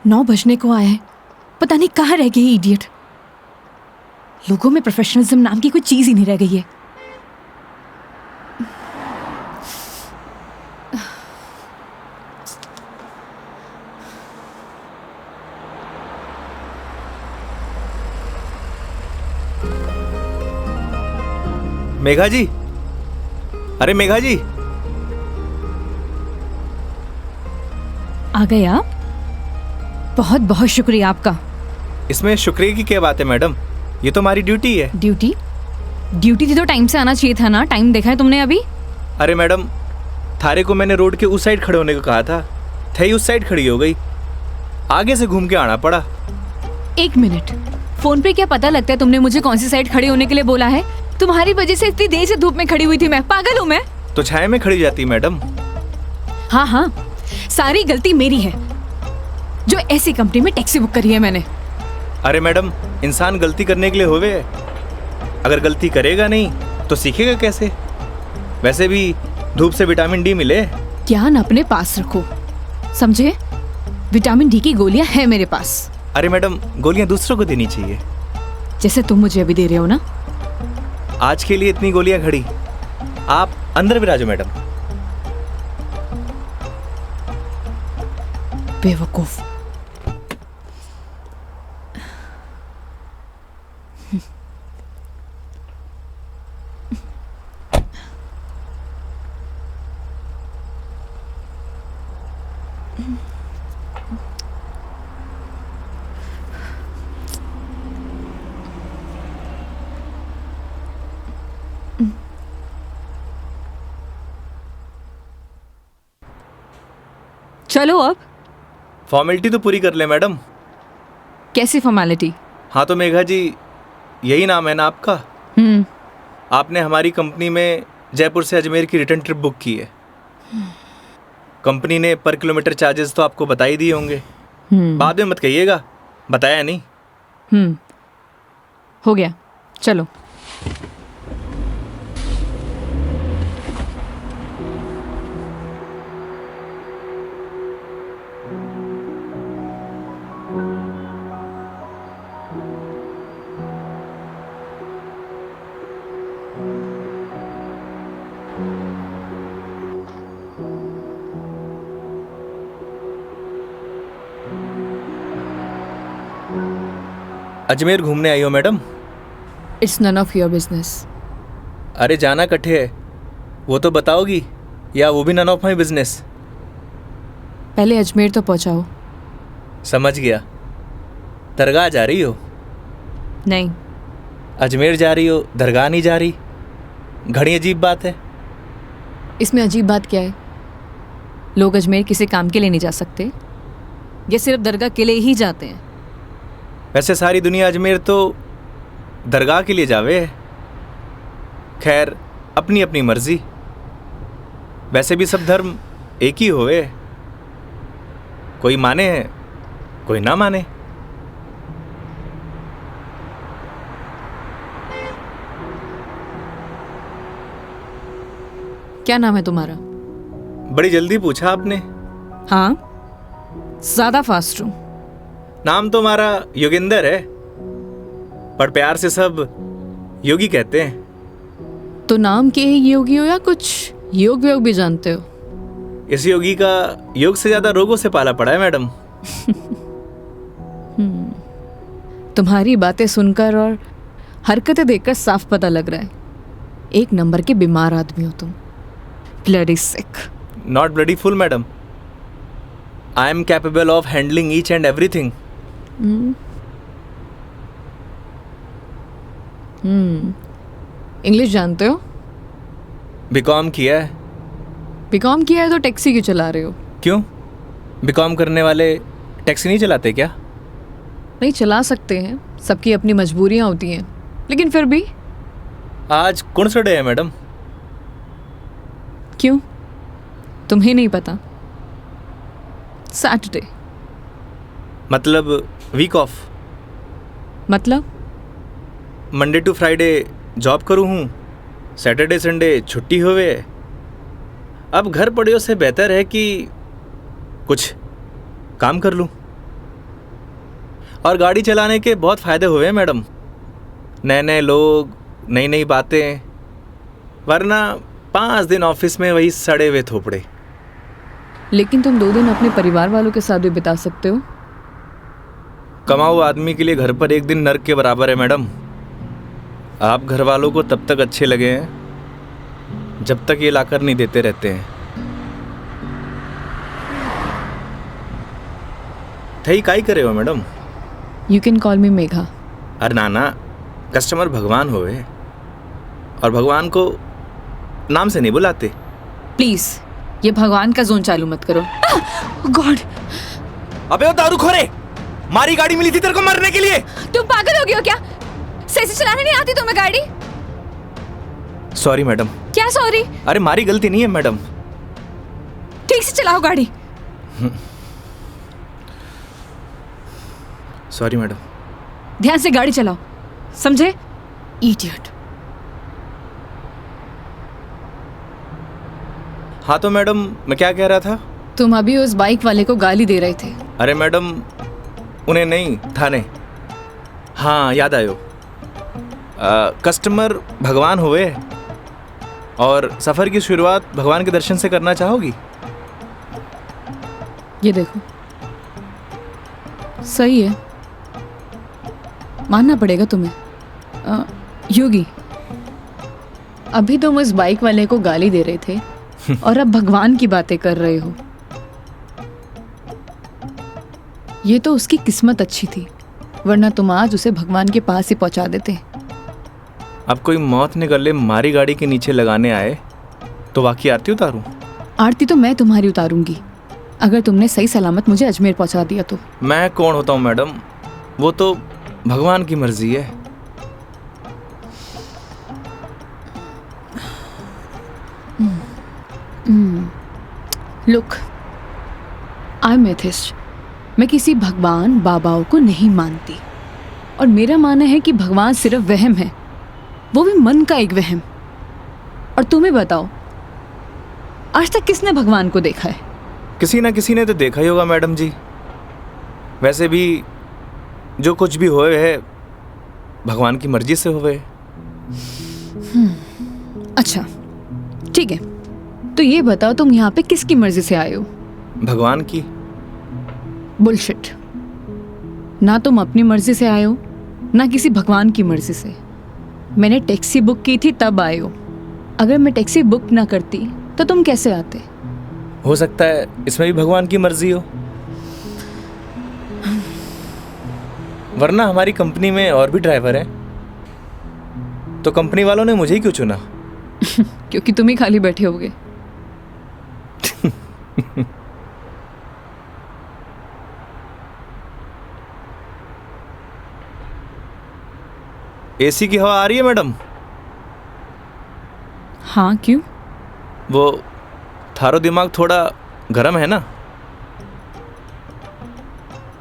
9 बजने को आया है, पता नहीं कहाँ रह गई इडियट। लोगों में प्रोफेशनलिज्म नाम की कोई चीज ही नहीं रह गई है। मेघा जी, अरे मेघा जी, आ गए आप? बहुत बहुत शुक्रिया आपका। इसमें शुक्रिया की क्या बात है मैडम, ये तो हमारी ड्यूटी है। ड्यूटी? ड्यूटी थी तो टाइम से आना चाहिए था ना। टाइम देखा है तुमने अभी? अरे मैडम, थारे को मैंने रोड के उस साइड खड़े होने को कहा था, थई उस साइड खड़ी हो गई, आगे से घूम के आना पड़ा। 1 मिनट, फोन पे क्या पता लगता है तुमने मुझे कौन सी साइड खड़े होने के लिए बोला है? तुम्हारी वजह से इतनी देर से धूप में खड़ी हुई थी मैं। पागल हूँ मैं? तो छाया में खड़ी जाती मैडम। हाँ हाँ, सारी गलती मेरी है जो ऐसी कंपनी में टैक्सी बुक करी है मैंने। अरे मैडम, इंसान गलती करने के लिए होवे, अगर गलती करेगा नहीं तो सीखेगा कैसे? वैसे भी धूप से विटामिन डी मिले। ज्ञान अपने पास रखो, समझे? विटामिन डी की गोलियां हैं मेरे पास। अरे मैडम, गोलियां दूसरों को देनी चाहिए, जैसे तुम मुझे अभी दे रहे हो ना। आज के लिए इतनी गोलियां खड़ी, आप अंदर विराजो मैडम। बेवकूफ। चलो अब। फॉर्मेलिटी तो पूरी कर ले मैडम। कैसी फॉर्मेलिटी? हाँ तो मेघा जी, यही नाम है ना आपका? आपने हमारी कंपनी में जयपुर से अजमेर की रिटर्न ट्रिप बुक की है। कंपनी ने पर किलोमीटर चार्जेस तो आपको बता ही दिए होंगे। बाद में मत कहिएगा बताया नहीं। हो गया, चलो। अजमेर घूमने आई हो madam? It's none of your business. अरे जाना कट्ठे है वो तो बताओगी, या वो भी नन ऑफ माई बिजनेस? पहले अजमेर तो पहुंचाओ। समझ गया। दरगाह जा रही हो? नहीं। अजमेर जा रही हो, दरगाह नहीं जा रही? घड़ी अजीब बात है। इसमें अजीब बात क्या है? लोग अजमेर किसी काम के लिए नहीं जा सकते, ये सिर्फ दरगाह के लिए ही जाते हैं। वैसे सारी दुनिया अजमेर तो दरगाह के लिए जावे है। खैर, अपनी अपनी मर्जी। वैसे भी सब धर्म एक ही होवे, कोई माने है कोई ना माने। क्या नाम है तुम्हारा? बड़ी जल्दी पूछा आपने। हाँ, ज्यादा फास्ट हूं। नाम तो हमारा योगेंद्र है, पर प्यार से सब योगी कहते हैं। तो नाम के ही योगी हो या कुछ योग व्योग भी जानते हो? इस योगी का योग से ज्यादा रोगों से पाला पड़ा है मैडम। तुम्हारी बातें सुनकर और हरकतें देखकर साफ पता लग रहा है एक नंबर के बीमार आदमी हो तुम। Bloody sick. Not bloody fool madam, I am capable of handling each and everything. English जानते हो? बीकॉम किया है। बीकॉम किया है तो टैक्सी क्यों चला रहे हो? क्यों, बीकॉम करने वाले टैक्सी नहीं चलाते क्या? नहीं, चला सकते हैं, सबकी अपनी मजबूरियां होती हैं, लेकिन फिर भी। आज कौन सा डे है मैडम? क्यों, तुम्हें नहीं पता? सैटरडे। मतलब वीक ऑफ? मतलब मंडे टू फ्राइडे जॉब करूँ हूँ, सैटरडे संडे छुट्टी होवे। अब घर पड़े से बेहतर है कि कुछ काम कर लूँ। और गाड़ी चलाने के बहुत फ़ायदे हुए हैं मैडम। नए नए लोग, नई नई बातें, वरना 5 दिन ऑफिस में वही सड़े हुए थोपड़े। लेकिन तुम 2 दिन अपने परिवार वालों के साथ भी बिता सकते हो। कमाऊ आदमी के लिए घर पर एक दिन नर्क के बराबर है मैडम। आप घर वालों को तब तक अच्छे लगे हैं जब तक ये लाकर नहीं देते रहते हैं। थई काई करे हो मैडम? यू कैन कॉल मी मेघा। अरे नाना, कस्टमर भगवान होवे और भगवान को नाम से नहीं बुलाते। प्लीज ये भगवान का जोन चालू मत करो। गॉड! अबे वो दारूखोरे, मारी गाड़ी मिली थी तेरे को मरने के लिए। तुम पागल हो गए हो क्या? सही से चलाने नहीं आती तुम्हें गाड़ी? Sorry madam. क्या सॉरी? अरे मारी गलती नहीं है मैडम। ठीक से चलाओ गाड़ी। Sorry madam. ध्यान से गाड़ी चलाओ, समझे? इडियट। हाँ तो मैडम, मैं क्या कह रहा था? तुम अभी उस बाइक वाले को गाली दे रहे थे। अरे मैडम, उन्हें नहीं, थाने। हाँ याद आयो। कस्टमर भगवान हुए और सफ़र की शुरुआत भगवान के दर्शन से करना चाहोगी? ये देखो, सही है, मानना पड़ेगा तुम्हें। योगी, अभी तुम उस बाइक वाले को गाली दे रहे थे और अब भगवान की बातें कर रहे हो। ये तो उसकी किस्मत अच्छी थी, वरना तुम आज उसे भगवान के पास ही पहुंचा देते। अब कोई मौत ने गले मारी गाड़ी के नीचे लगाने आए तो वाकई आरती उतारूं? आरती तो मैं तुम्हारी उतारूंगी अगर तुमने सही सलामत मुझे अजमेर पहुंचा दिया तो। मैं कौन होता हूँ मैडम, वो तो भगवान की मर्जी है। Look, I am atheist. मैं किसी भगवान बाबाओं को नहीं मानती और मेरा मानना है कि भगवान सिर्फ वहम है, वो भी मन का एक वहम। और तुम्हें बताओ, आज तक किसने भगवान को देखा है? किसी ना किसी ने तो देखा ही होगा मैडम जी। वैसे भी जो कुछ भी होए है भगवान की मर्जी से होए। अच्छा ठीक है, तो ये बताओ तुम यहाँ पे किसकी मर्जी से आए हो? भगवान की। बुलशिट। ना तुम अपनी मर्जी से आए हो, ना किसी भगवान की मर्जी से। मैंने टैक्सी बुक की थी तब आए हो। अगर मैं टैक्सी बुक ना करती तो तुम कैसे आते? हो सकता है इसमें भी भगवान की मर्जी हो, वरना हमारी कंपनी में और भी ड्राइवर हैं, तो कंपनी वालों ने मुझे ही क्यों चुना? क्योंकि तुम ही खाली बैठे होगे। एसी की हवा आ रही है मैडम? हाँ क्यों? वो थारो दिमाग थोड़ा गर्म है ना?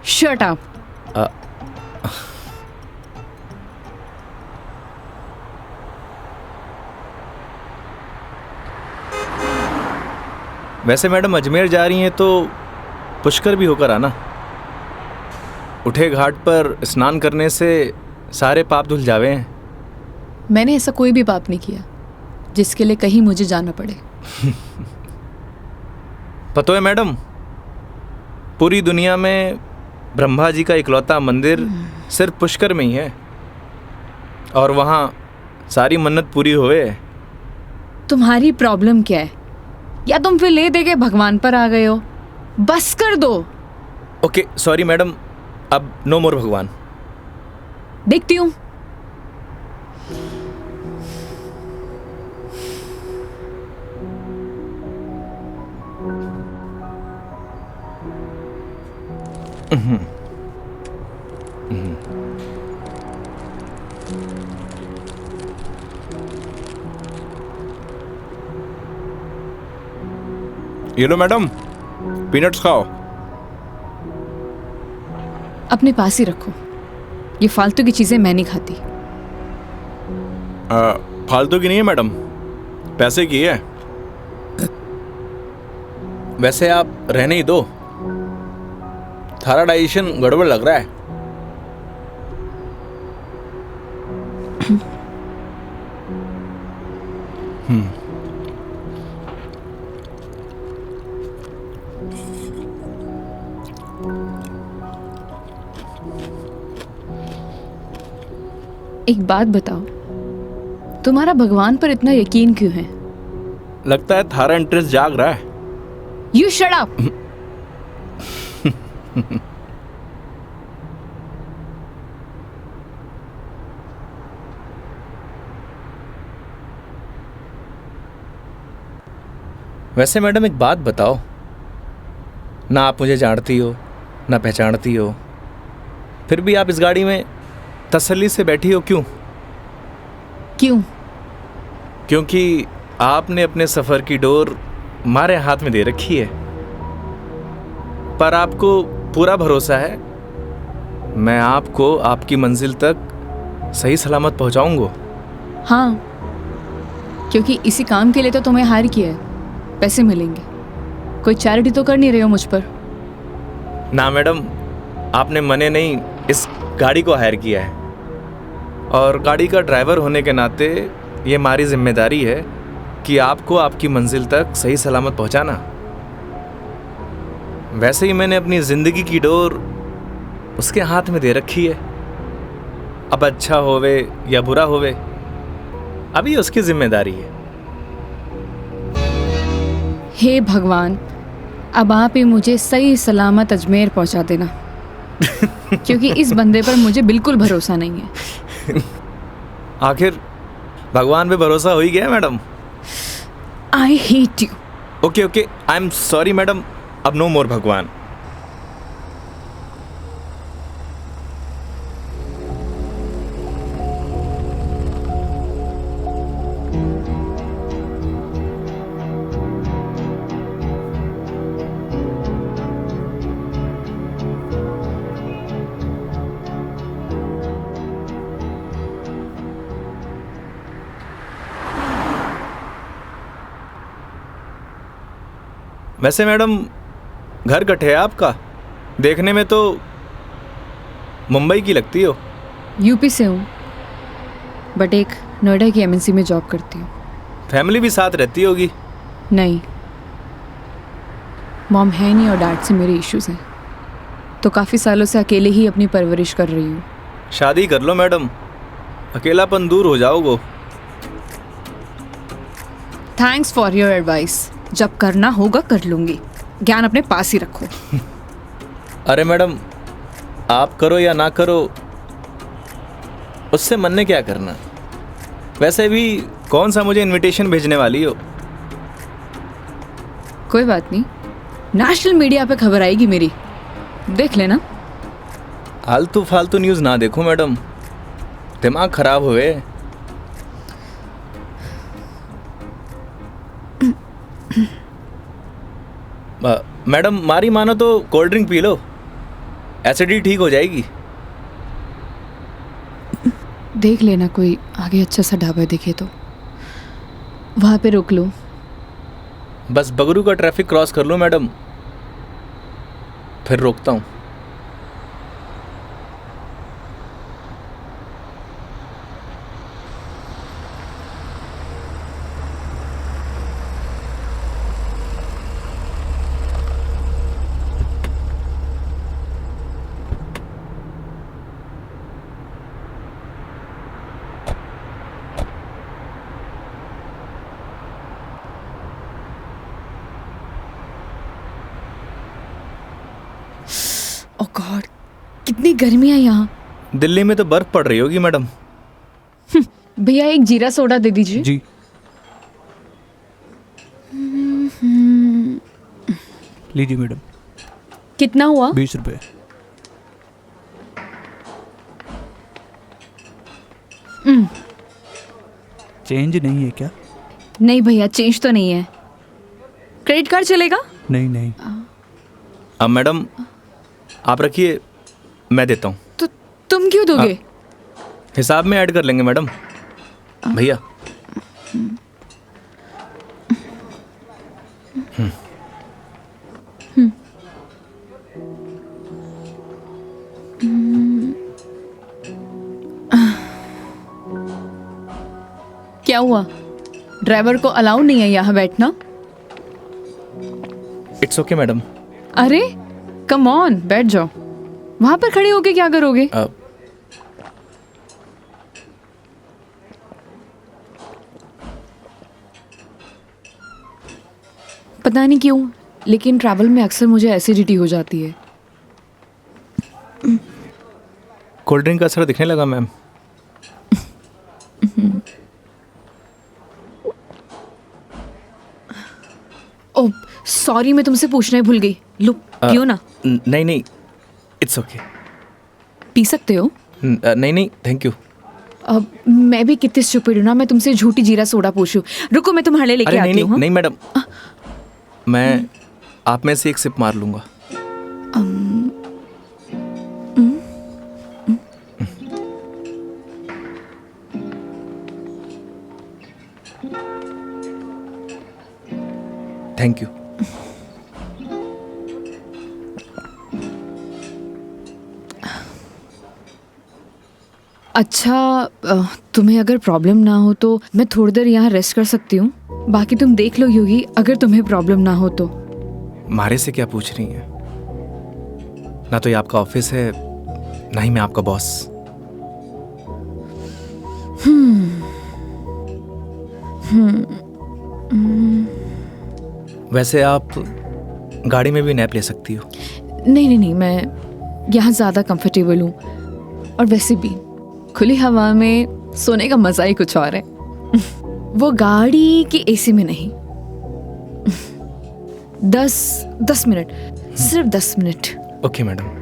Shut up. वैसे मैडम अजमेर जा रही हैं तो पुष्कर भी होकर आना। उठे घाट पर स्नान करने से सारे पाप धुल जावे हैं। मैंने ऐसा कोई भी पाप नहीं किया जिसके लिए कहीं मुझे जाना पड़े। पता है मैडम, पूरी दुनिया में ब्रह्मा जी का इकलौता मंदिर सिर्फ पुष्कर में ही है और वहाँ सारी मन्नत पूरी हुए। तुम्हारी प्रॉब्लम क्या है? या तुम फिर ले दे के भगवान पर आ गए हो? बस कर दो। ओके सॉरी मैडम, अब नो मोर भगवान। देखती हूँ। ये लो मैडम, पीनट्स खाओ। अपने पास ही रखो, ये फालतू की चीजें मैं नहीं खाती। फालतू की नहीं है मैडम, पैसे की है। वैसे आप रहने ही दो, थारा डाइजेशन गड़बड़ लग रहा है। एक बात बताओ, तुम्हारा भगवान पर इतना यकीन क्यों है? लगता है थारा इंटरेस्ट जाग रहा है। You shut up. वैसे मैडम एक बात बताओ, ना आप मुझे जानती हो ना पहचानती हो, फिर भी आप इस गाड़ी में तसल्ली से बैठी हो, क्यों? क्यों? क्योंकि आपने अपने सफ़र की डोर हमारे हाथ में दे रखी है, पर आपको पूरा भरोसा है मैं आपको आपकी मंजिल तक सही सलामत पहुंचाऊंगा। हाँ, क्योंकि इसी काम के लिए तो तुम्हें हायर किया है, पैसे मिलेंगे। कोई चैरिटी तो कर नहीं रहे हो मुझ पर? ना मैडम, आपने मने नहीं इस गाड़ी को हायर किया है, और गाड़ी का ड्राइवर होने के नाते ये हमारी जिम्मेदारी है कि आपको आपकी मंजिल तक सही सलामत पहुंचाना। वैसे ही मैंने अपनी ज़िंदगी की डोर उसके हाथ में दे रखी है। अब अच्छा होवे या बुरा होवे, अभी उसकी जिम्मेदारी है। हे भगवान, अब आप ही मुझे सही सलामत अजमेर पहुंचा देना, क्योंकि इस बंदे पर मुझे बिल्कुल भरोसा नहीं है। आखिर भगवान पे भरोसा हो ही गया madam. I hate you. Okay okay, I am sorry madam, अब नो मोर भगवान। वैसे मैडम घर कटे है आपका? देखने में तो मुंबई की लगती हो। यूपी से हूँ, बट एक नोएडा की एमएनसी में जॉब करती हूँ। फैमिली भी साथ रहती होगी? नहीं, मॉम है नहीं और डैड से मेरे इश्यूज हैं, तो काफ़ी सालों से अकेले ही अपनी परवरिश कर रही हूँ। शादी कर लो मैडम, अकेलापन दूर हो जाओगे। Thanks for your advice. जब करना होगा कर लूँगी, ज्ञान अपने पास ही रखो। अरे मैडम, आप करो या ना करो, उससे मन ने क्या करना। वैसे भी कौन सा मुझे इनविटेशन भेजने वाली हो? कोई बात नहीं, नेशनल मीडिया पे खबर आएगी मेरी, देख लेना। आलतू फालतू न्यूज़ ना देखो मैडम, दिमाग खराब हुए। मैडम मारी मानो तो cold drink P low, acidity ठीक हो जाएगी। देख लेना, कोई आगे अच्छा सा ढाबा दिखे तो वहाँ पे रोक लो। बस बगरू का ट्रैफिक क्रॉस कर लो मैडम, फिर रोकता हूँ। ओह गॉड, कितनी गर्मी है यहाँ। दिल्ली में तो बर्फ पड़ रही होगी मैडम। भैया एक जीरा सोडा दे दीजिए। जी। लीजिए मैडम। कितना हुआ? 20 रुपये। चेंज नहीं है क्या? नहीं भैया, चेंज तो नहीं है। क्रेडिट कार्ड चलेगा? नहीं नहीं। अब मैडम आप रखिए, मैं देता हूँ। तो तुम क्यों दोगे? हिसाब में ऐड कर लेंगे मैडम। भैया क्या हुआ? ड्राइवर को अलाउ नहीं है यहाँ बैठना? It's okay madam. अरे कम ऑन, बैठ जाओ। वहां पर खड़े होके क्या करोगे? पता नहीं क्यों, लेकिन ट्रैवल में अक्सर मुझे एसिडिटी हो जाती है। कोल्ड ड्रिंक का असर दिखने लगा मैम। ओह सॉरी, मैं तुमसे पूछना ही भूल गई। लो पियो ना। नहीं नहीं, इट्स ओके। पी सकते हो। नहीं नहीं, थैंक यू। अब मैं भी कितनी स्टूपिड हूँ ना, मैं तुमसे झूठी जीरा सोडा पूछूं। रुको मैं तुम्हारे लिए लेके अरे आती नहीं हूँ। नहीं नहीं मैडम, मैं आप में से एक सिप मार लूंगा। Thank you. अच्छा तुम्हें अगर प्रॉब्लम ना हो तो मैं थोड़ी देर यहाँ रेस्ट कर सकती हूँ। बाकी तुम देख लो योगी, अगर तुम्हें प्रॉब्लम ना हो तो। मारे से क्या पूछ रही हैं? ना तो ये आपका ऑफिस है, ना ही मैं आपका बॉस। वैसे आप गाड़ी में भी नैप ले सकती हो। नहीं नहीं नहीं, मैं यहाँ ज़्यादा कंफर्टेबल हूँ, और वैसे भी खुली हवा में सोने का मज़ा ही कुछ और है। वो गाड़ी की एसी में नहीं। 10 मिनट, सिर्फ 10 मिनट। Okay madam.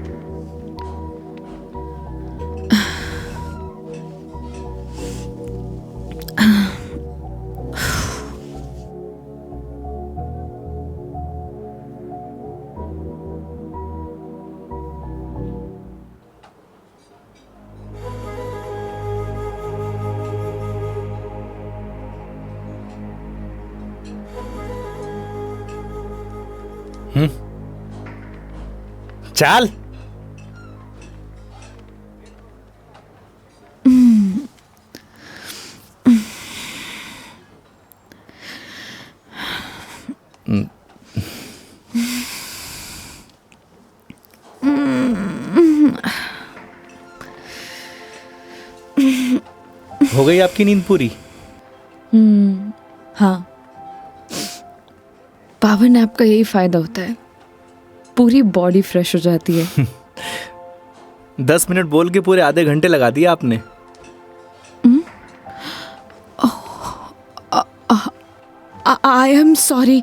चल। हो गई आपकी नींद पूरी? हाँ, पावर नैप का यही फायदा होता है, पूरी बॉडी फ्रेश हो जाती है। 10 मिनट बोल के पूरे आधे घंटे लगा दिया आपने। आई एम सॉरी।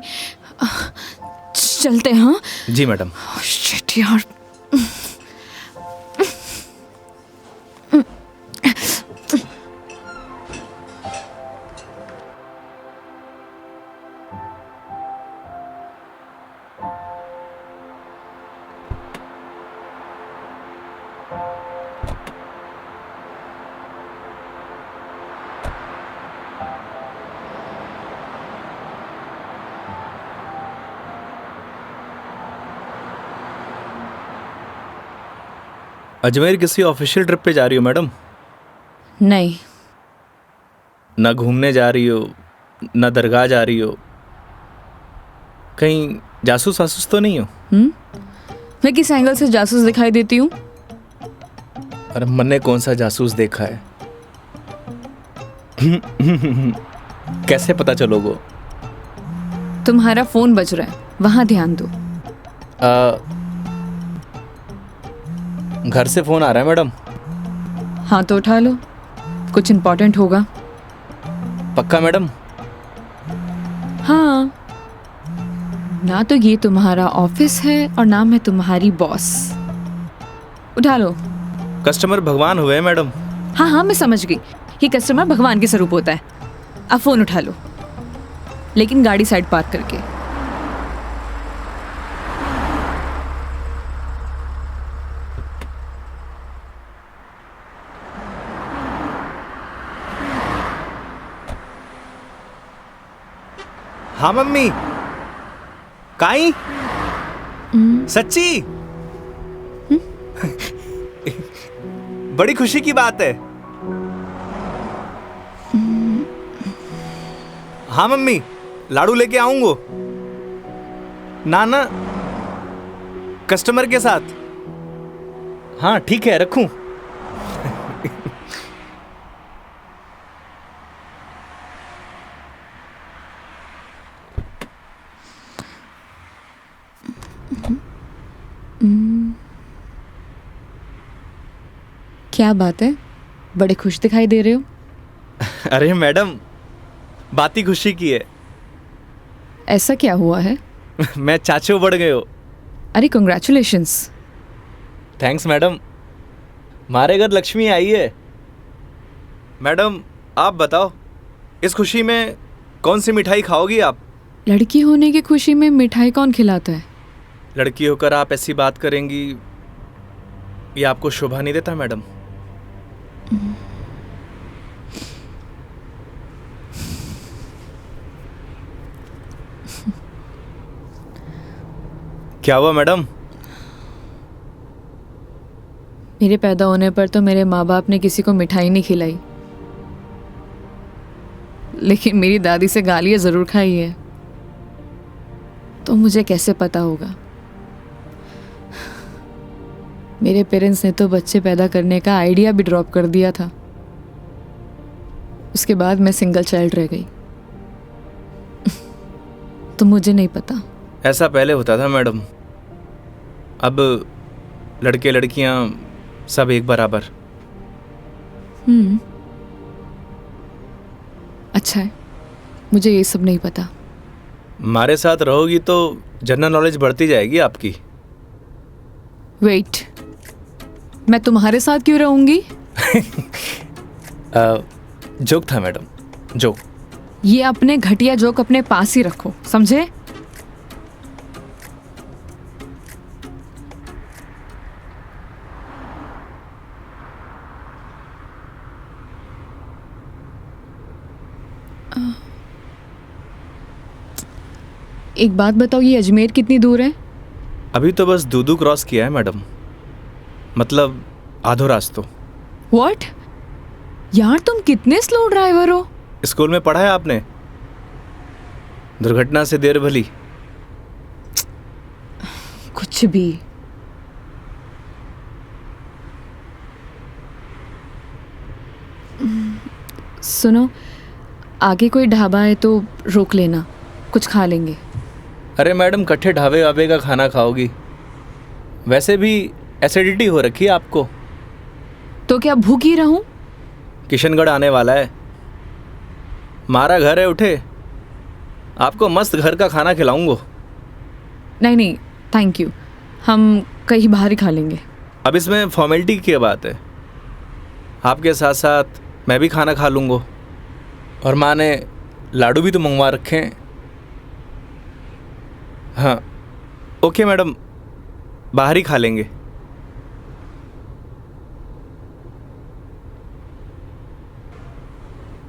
चलते हैं। हाँ जी मैडम। शिट यार। अजमेर किसी ऑफिशियल ट्रिप पे जा रही हो मैडम? नहीं। ना घूमने जा रही हो, ना दरगाह जा रही हो, कहीं जासूस वासूस तो नहीं हो? मैं किस एंगल से जासूस दिखाई देती हूँ? अरे मैंने कौन सा जासूस देखा है? कैसे पता चलोगे? तुम्हारा फोन बज रहा है, वहां ध्यान दो। घर से फोन आ रहा है मैडम। हाँ तो उठा लो, कुछ इम्पोर्टेंट होगा। पक्का मैडम? हाँ, ना तो ये तुम्हारा ऑफिस है और ना मैं तुम्हारी बॉस। उठा लो। कस्टमर भगवान हुए हैं मैडम। हाँ हाँ मैं समझ गई, ये कस्टमर भगवान के स्वरूप होता है। अब फोन उठा लो, लेकिन गाड़ी साइड पार्क करके। हाँ मम्मी। काई? सच्ची? बड़ी खुशी की बात है। हाँ मम्मी, लाडू लेके आऊंगो। ना ना, कस्टमर के साथ। हाँ ठीक है, रखूं? क्या बात है, बड़े खुश दिखाई दे रहे हो। अरे मैडम, बात ही खुशी की है। ऐसा क्या हुआ है? मैं चाचू बढ़ गए हो। अरे कंग्रेचुलेशंस। थैंक्स मैडम, हमारे घर लक्ष्मी आई है। मैडम आप बताओ, इस खुशी में कौन सी मिठाई खाओगी आप? लड़की होने की खुशी में मिठाई कौन खिलाता है? लड़की होकर आप ऐसी बात करेंगी, ये आपको शोभा नहीं देता मैडम। क्या हुआ मैडम? मेरे पैदा होने पर तो मेरे माँ बाप ने किसी को मिठाई नहीं खिलाई, लेकिन मेरी दादी से गालियाँ ज़रूर खाई है। तो मुझे कैसे पता होगा? मेरे पेरेंट्स ने तो बच्चे पैदा करने का आइडिया भी ड्रॉप कर दिया था। उसके बाद मैं सिंगल चाइल्ड रह गई। तो मुझे नहीं पता। ऐसा पहले होता था मैडम, अब लड़के लड़कियां सब एक बराबर। अच्छा है, मुझे ये सब नहीं पता। हमारे साथ रहोगी तो जनरल नॉलेज बढ़ती जाएगी आपकी। वेट, मैं तुम्हारे साथ क्यों रहूंगी? जोक था मैडम, जोक। ये अपने घटिया जोक अपने पास ही रखो, समझे? एक बात बताओ, ये अजमेर कितनी दूर है? अभी तो बस दूदू क्रॉस किया है मैडम, मतलब आधो रास्तों। व्हाट? यार तुम कितने स्लो ड्राइवर हो। स्कूल में पढ़ा है आपने, दुर्घटना से देर भली। कुछ भी। सुनो, आगे कोई ढाबा है तो रोक लेना, कुछ खा लेंगे। अरे मैडम, कट्ठे ढाबे वाबे का खाना खाओगी? वैसे भी एसिडिटी हो रखी है आपको। तो क्या भूख ही रहूं? किशनगढ़ आने वाला है, हमारा घर है, उठे आपको मस्त घर का खाना खिलाऊंगा। नहीं नहीं, थैंक यू, हम कहीं बाहर ही खा लेंगे। अब इसमें फॉर्मेलिटी की बात है, आपके साथ साथ मैं भी खाना खा लूँगा। और माँ ने लाडू भी तो मंगवा रखे हैं। हाँ ओके मैडम, बाहर ही खा लेंगे।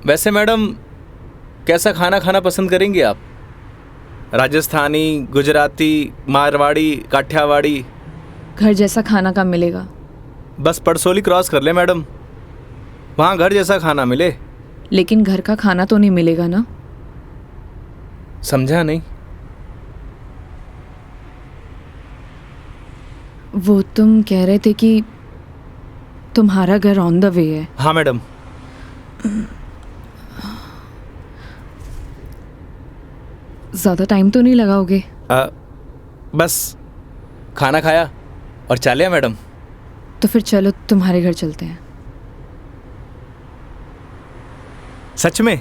वैसे मैडम, कैसा खाना खाना पसंद करेंगे आप? राजस्थानी, गुजराती, मारवाड़ी, काठियावाड़ी? घर जैसा खाना कब मिलेगा? बस पड़सोली क्रॉस कर ले मैडम, वहाँ घर जैसा खाना मिले। लेकिन घर का खाना तो नहीं मिलेगा ना? समझा नहीं। वो तुम कह रहे थे कि तुम्हारा घर ऑन द वे है। हाँ मैडम। ज़्यादा टाइम तो नहीं लगाओगे? बस खाना खाया और चलिए मैडम। तो फिर चलो तुम्हारे घर चलते हैं। सच में?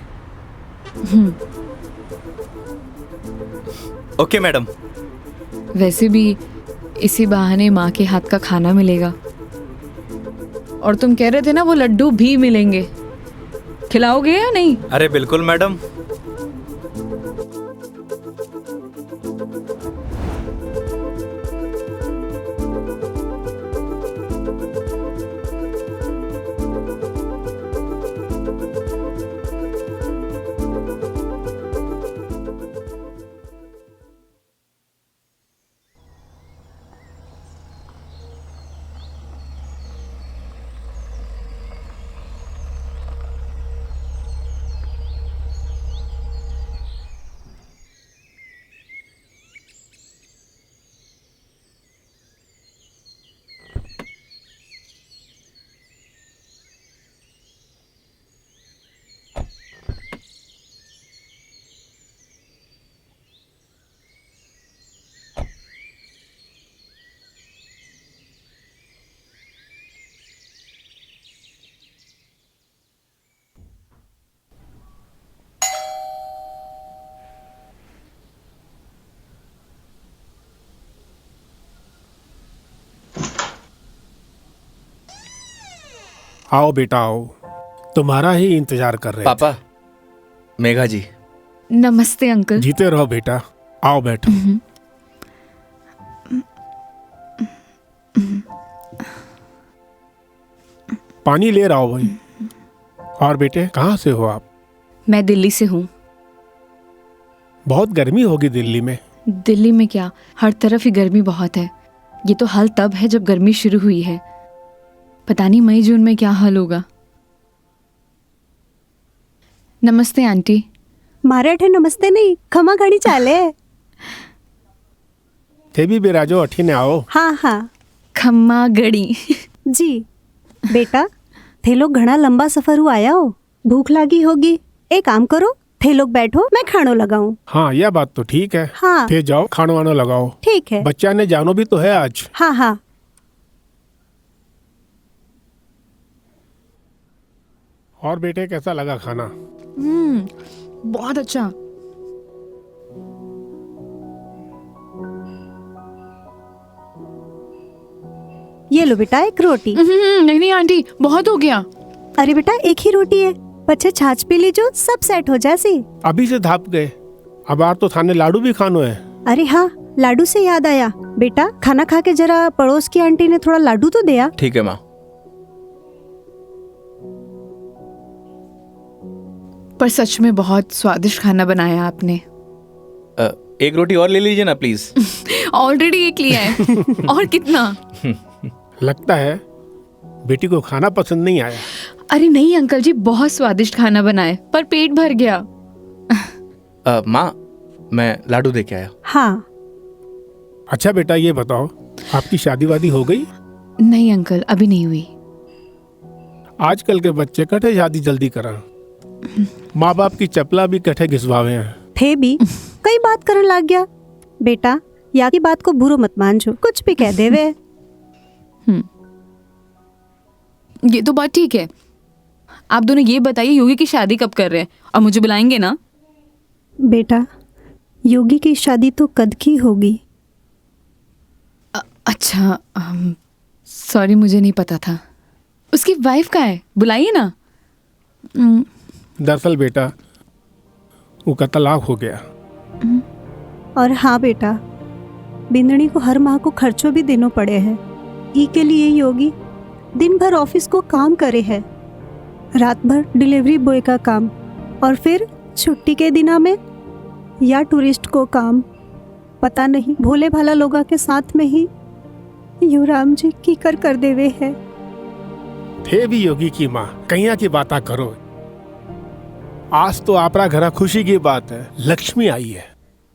Okay madam. वैसे भी इसी बहाने माँ के हाथ का खाना मिलेगा। और तुम कह रहे थे ना वो लड्डू भी मिलेंगे, खिलाओगे या नहीं? अरे बिल्कुल मैडम। आओ बेटा आओ, तुम्हारा ही इंतजार कर रहे पापा, मेघा जी। नमस्ते अंकल। थे। जीते रहो बेटा, आओ बैठो। पानी ले रहा हो भाई। और बेटे कहाँ से हो आप? मैं दिल्ली से हूँ। बहुत गर्मी होगी दिल्ली में। दिल्ली में क्या, हर तरफ ही गर्मी बहुत है। ये तो हाल तब है जब गर्मी शुरू हुई है। पता नहीं मई जून में क्या हाल होगा। नमस्ते आंटी। મારે નમસ્તે નહીં, ખમા ઘણી ચાલે। थे भी बिराजो अठी ने आओ। હા હા खम्मा गड़ी। जी। बेटा थे लोग घना लंबा सफर हुआ आया हो, भूख लगी होगी। एक काम करो, थे लोग बैठो, मैं खानो लगाऊं। हाँ यह बात तो ठीक है। हाँ थे जाओ खानो वानो लगाओ। ठीक है। बच्चा ने जानो भी तो है आज। हाँ हाँ। और बेटे कैसा लगा खाना? बहुत अच्छा। ये लो बेटा एक रोटी। नहीं नहीं आंटी, बहुत हो गया। अरे बेटा एक ही रोटी है, पछे छाछ पी लीजो, सब सेट हो जासी। अभी से धाप गए, अब आर तो थाने लाडू भी खानो है। अरे हाँ, लाडू से याद आया, बेटा खाना खा के जरा पड़ोस की आंटी ने थोड़ा लाडू तो दिया। ठीक है माँ। पर सच में बहुत स्वादिष्ट खाना बनाया आपने। एक रोटी और ले लीजिए ना प्लीज। ऑलरेडी एक लिया है। और कितना? लगता है बेटी को खाना पसंद नहीं आया। अरे नहीं अंकल जी, बहुत स्वादिष्ट खाना बनाए, पर पेट भर गया। माँ, मैं लाडू दे के आया। हाँ। अच्छा बेटा ये बताओ, आपकी शादी वादी हो गई? नहीं अंकल, अभी नहीं हुई। आजकल के बच्चे कठे शादी जल्दी करा, माँ बाप की चपला भी कठे घिसवावे हैं। थे भी कई बात करने लग गया। बेटा या की बात को बुरो मत मानजो, कुछ भी कह देवे। ये तो बात ठीक है। आप दोनों ये बताइए योगी की शादी कब कर रहे हैं, और मुझे बुलाएंगे ना? बेटा योगी की शादी तो कद की होगी। अच्छा, सॉरी मुझे नहीं पता था। उसकी वाइफ कहाँ है, बुलाइए ना। दरअसल बेटा वो का तलाक हो गया। और हाँ बेटा, बिंदनी को हर माह को खर्चों भी देना पड़े हैं। ई के लिए योगी दिन भर ऑफिस को काम करे है, रात भर डिलीवरी बॉय का काम, और फिर छुट्टी के दिना में या टूरिस्ट को काम। पता नहीं भोले भाला लोगा के साथ में ही युवराम जी की कर देवे है। थे भी योगी की माँ, कहिया की बात करो। आज तो आपरा घरा खुशी की बात है, लक्ष्मी आई है।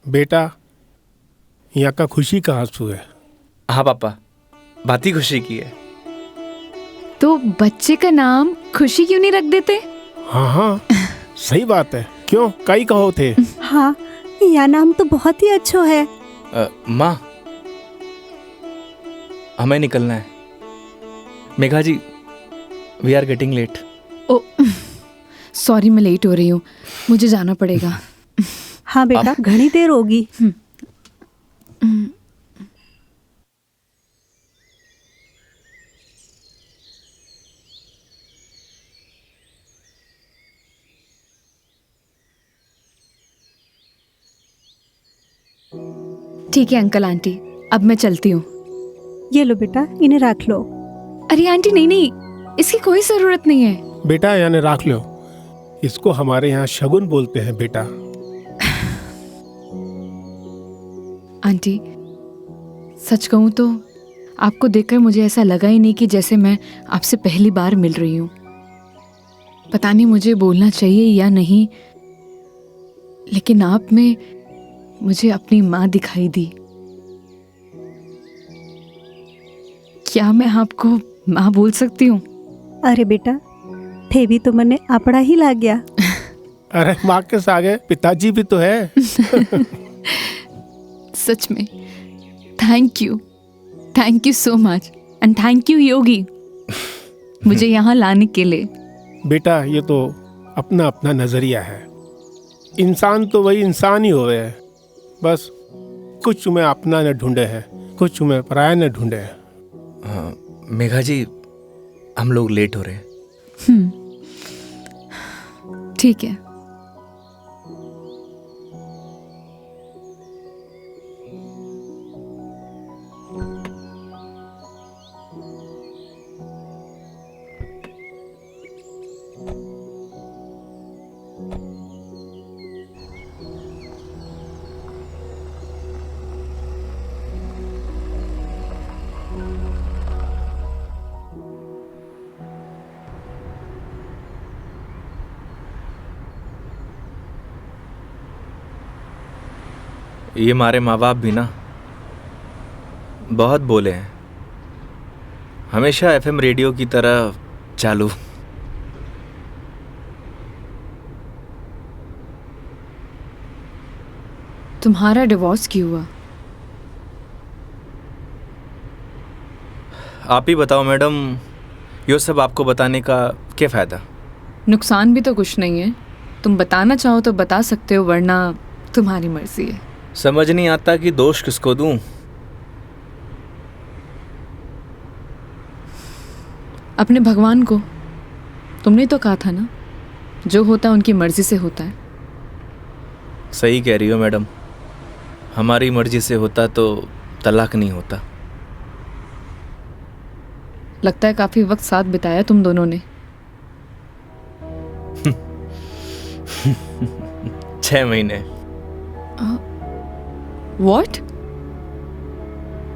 बेटा यहाँ का खुशी का आंसू है। हाँ पापा, बात ही खुशी की है। तो बच्चे का नाम खुशी क्यों नहीं रख देते? हाँ हाँ सही बात है, क्यों कई कहो थे। हाँ यह नाम तो बहुत ही अच्छा है। माँ, हमें निकलना है। Megha ji, we are getting late. Oh sorry, मैं लेट हो रही हूँ, मुझे जाना पड़ेगा। हाँ बेटा घनी देर होगी। ठीक है अंकल आंटी, अब मैं चलती हूँ। ये लो बेटा, इन्हें रख लो। अरे आंटी नहीं नहीं, इसकी कोई जरूरत नहीं है। बेटा यानी राख लो, इसको हमारे यहाँ शगुन बोलते हैं बेटा। आंटी सच कहूँ तो आपको देखकर मुझे ऐसा लगा ही नहीं कि जैसे मैं आपसे पहली बार मिल रही हूँ। पता नहीं मुझे बोलना चाहिए या नहीं, लेकिन आप में मुझे अपनी माँ दिखाई दी। क्या मैं आपको माँ बोल सकती हूँ? अरे बेटा थे भी तो मने अपना ही लग गया। अरे माँ के सागे पिताजी भी तो है। सच में thank you so much, and thank you Yogi मुझे यहाँ लाने के लिए। बेटा ये तो अपना अपना नजरिया है, इंसान तो वही इंसान ही होवे है, बस कुछ में अपना न ढूंढे है, कुछ में पराया न ढूंढे है। मेघा जी, हम लोग लेट हो रहे हैं। ठीक है। ये हमारे माँ बाप भी ना बहुत बोले हैं, हमेशा एफएम रेडियो की तरह चालू। तुम्हारा डिवोर्स क्यों हुआ? आप ही बताओ मैडम, ये सब आपको बताने का क्या फ़ायदा? नुकसान भी तो कुछ नहीं है। तुम बताना चाहो तो बता सकते हो, वरना तुम्हारी मर्जी है। समझ नहीं आता कि दोष किसको दूं। अपने भगवान को। तुमने तो कहा था ना, जो होता है उनकी मर्जी से होता है। सही कह रही हो मैडम, हमारी मर्जी से होता तो तलाक नहीं होता। लगता है काफी वक्त साथ बिताया तुम दोनों ने। 6 महीने। What?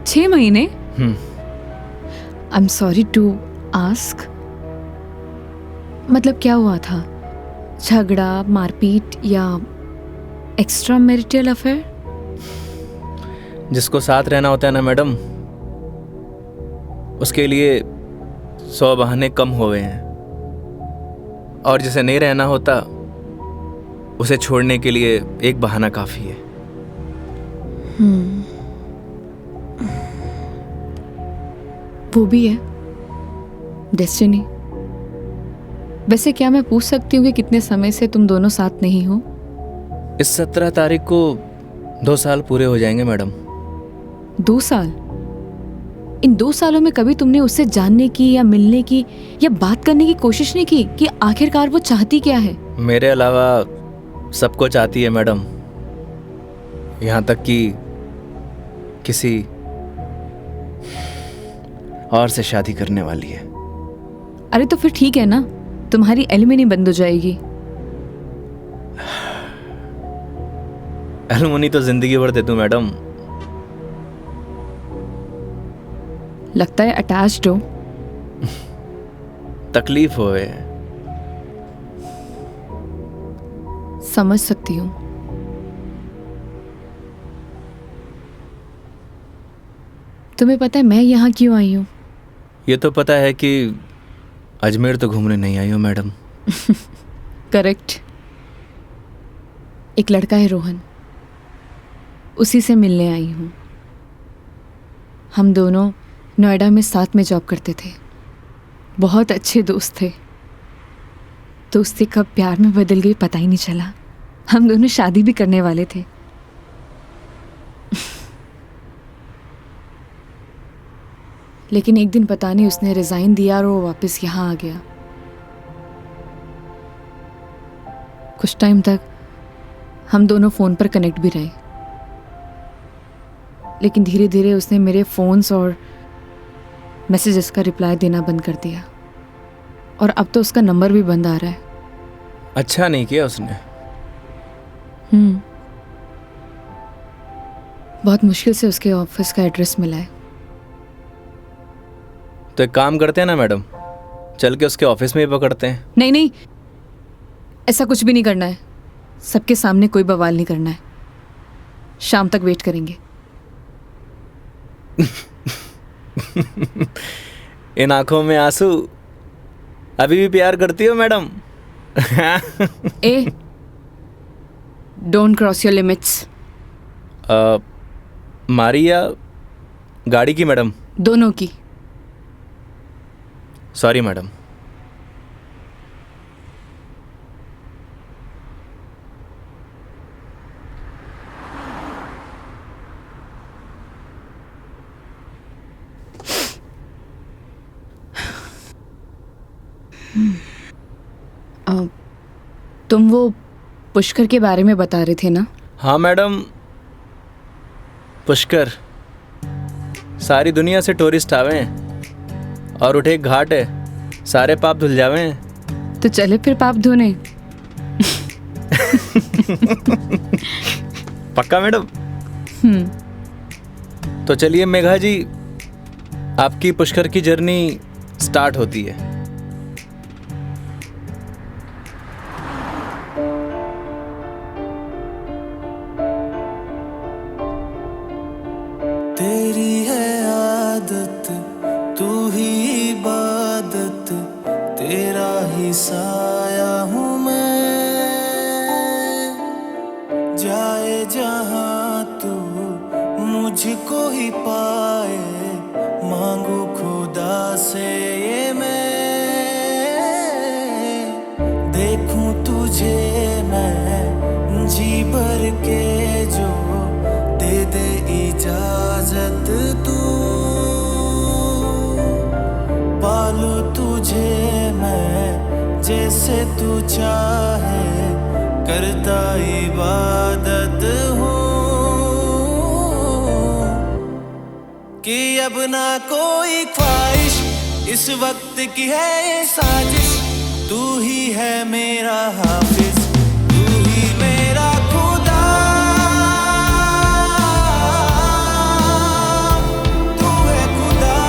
6 महीने? I'm sorry to ask. मतलब क्या हुआ था? झगड़ा, मारपीट या एक्स्ट्रा मैरिटल अफेयर? जिसको साथ रहना होता है ना मैडम, उसके लिए 100 बहाने कम हो गए हैं, और जिसे नहीं रहना होता उसे छोड़ने के लिए एक बहाना काफ़ी है। वो भी है डेस्टिनी। वैसे क्या मैं पूछ सकती हूँ कि कितने समय से तुम दोनों साथ नहीं हो? इस 17 तारीख को 2 साल पूरे हो जाएंगे मैडम। 2 साल? इन 2 सालों में कभी तुमने उससे जानने की या मिलने की या बात करने की कोशिश नहीं की कि आखिरकार वो चाहती क्या है? मेरे अलावा सबको चाहती है मैडम, यहाँ तक कि किसी और से शादी करने वाली है। अरे तो फिर ठीक है ना, तुम्हारी एलिमनी बंद हो जाएगी। एलुमनी तो जिंदगी भर दे दूं मैडम। लगता है अटैच्ड हो। तकलीफ होए। समझ सकती हूँ। तुम्हें पता है मैं यहाँ क्यों आई हूँ? ये तो पता है कि अजमेर तो घूमने नहीं आई हो मैडम। करेक्ट। एक लड़का है रोहन, उसी से मिलने आई हूँ। हम दोनों नोएडा में साथ में जॉब करते थे, बहुत अच्छे दोस्त थे। दोस्ती कब प्यार में बदल गई पता ही नहीं चला। हम दोनों शादी भी करने वाले थे। लेकिन एक दिन पता नहीं उसने रिजाइन दिया और वो वापस यहाँ आ गया। कुछ टाइम तक हम दोनों फ़ोन पर कनेक्ट भी रहे, लेकिन धीरे धीरे उसने मेरे फ़ोन्स और मैसेजेस का रिप्लाई देना बंद कर दिया, और अब तो उसका नंबर भी बंद आ रहा है। अच्छा नहीं किया उसने। बहुत मुश्किल से उसके ऑफिस का एड्रेस मिला है। तो एक काम करते हैं ना मैडम, चल के उसके ऑफिस में ही पकड़ते हैं। नहीं नहीं, ऐसा कुछ भी नहीं करना है। सबके सामने कोई बवाल नहीं करना है। शाम तक वेट करेंगे। इन आंखों में आंसू, अभी भी प्यार करती हो madam? A, don't cross your limits. मारी या गाड़ी की मैडम? दोनों की। Sorry madam. तुम वो पुष्कर के बारे में बता रहे थे ना? हाँ मैडम, पुष्कर सारी दुनिया से टूरिस्ट आवे हैं और उठे एक घाट है, सारे पाप धुल जावे हैं। तो चले फिर पाप धोने। पक्का मैडम? तो चलिए मेघा जी, आपकी पुष्कर की जर्नी स्टार्ट होती है। तेरी है आदत, तू ही इबादत, तेरा ही साया हूँ मैं। जाए जहाँ तू मुझको ही पाए, मांगू खुदा से ये मैं। देखूं तुझे मैं जी भर के, जो दे दे इजाजत तू। पालू तुझे मैं जैसे तू चाहे, करता इबादत हूँ। कि अब ना कोई ख्वाहिश, इस वक्त की है ये साजिश। तू ही है मेरा हाफिज, तू ही मेरा खुदा। तू है खुदा।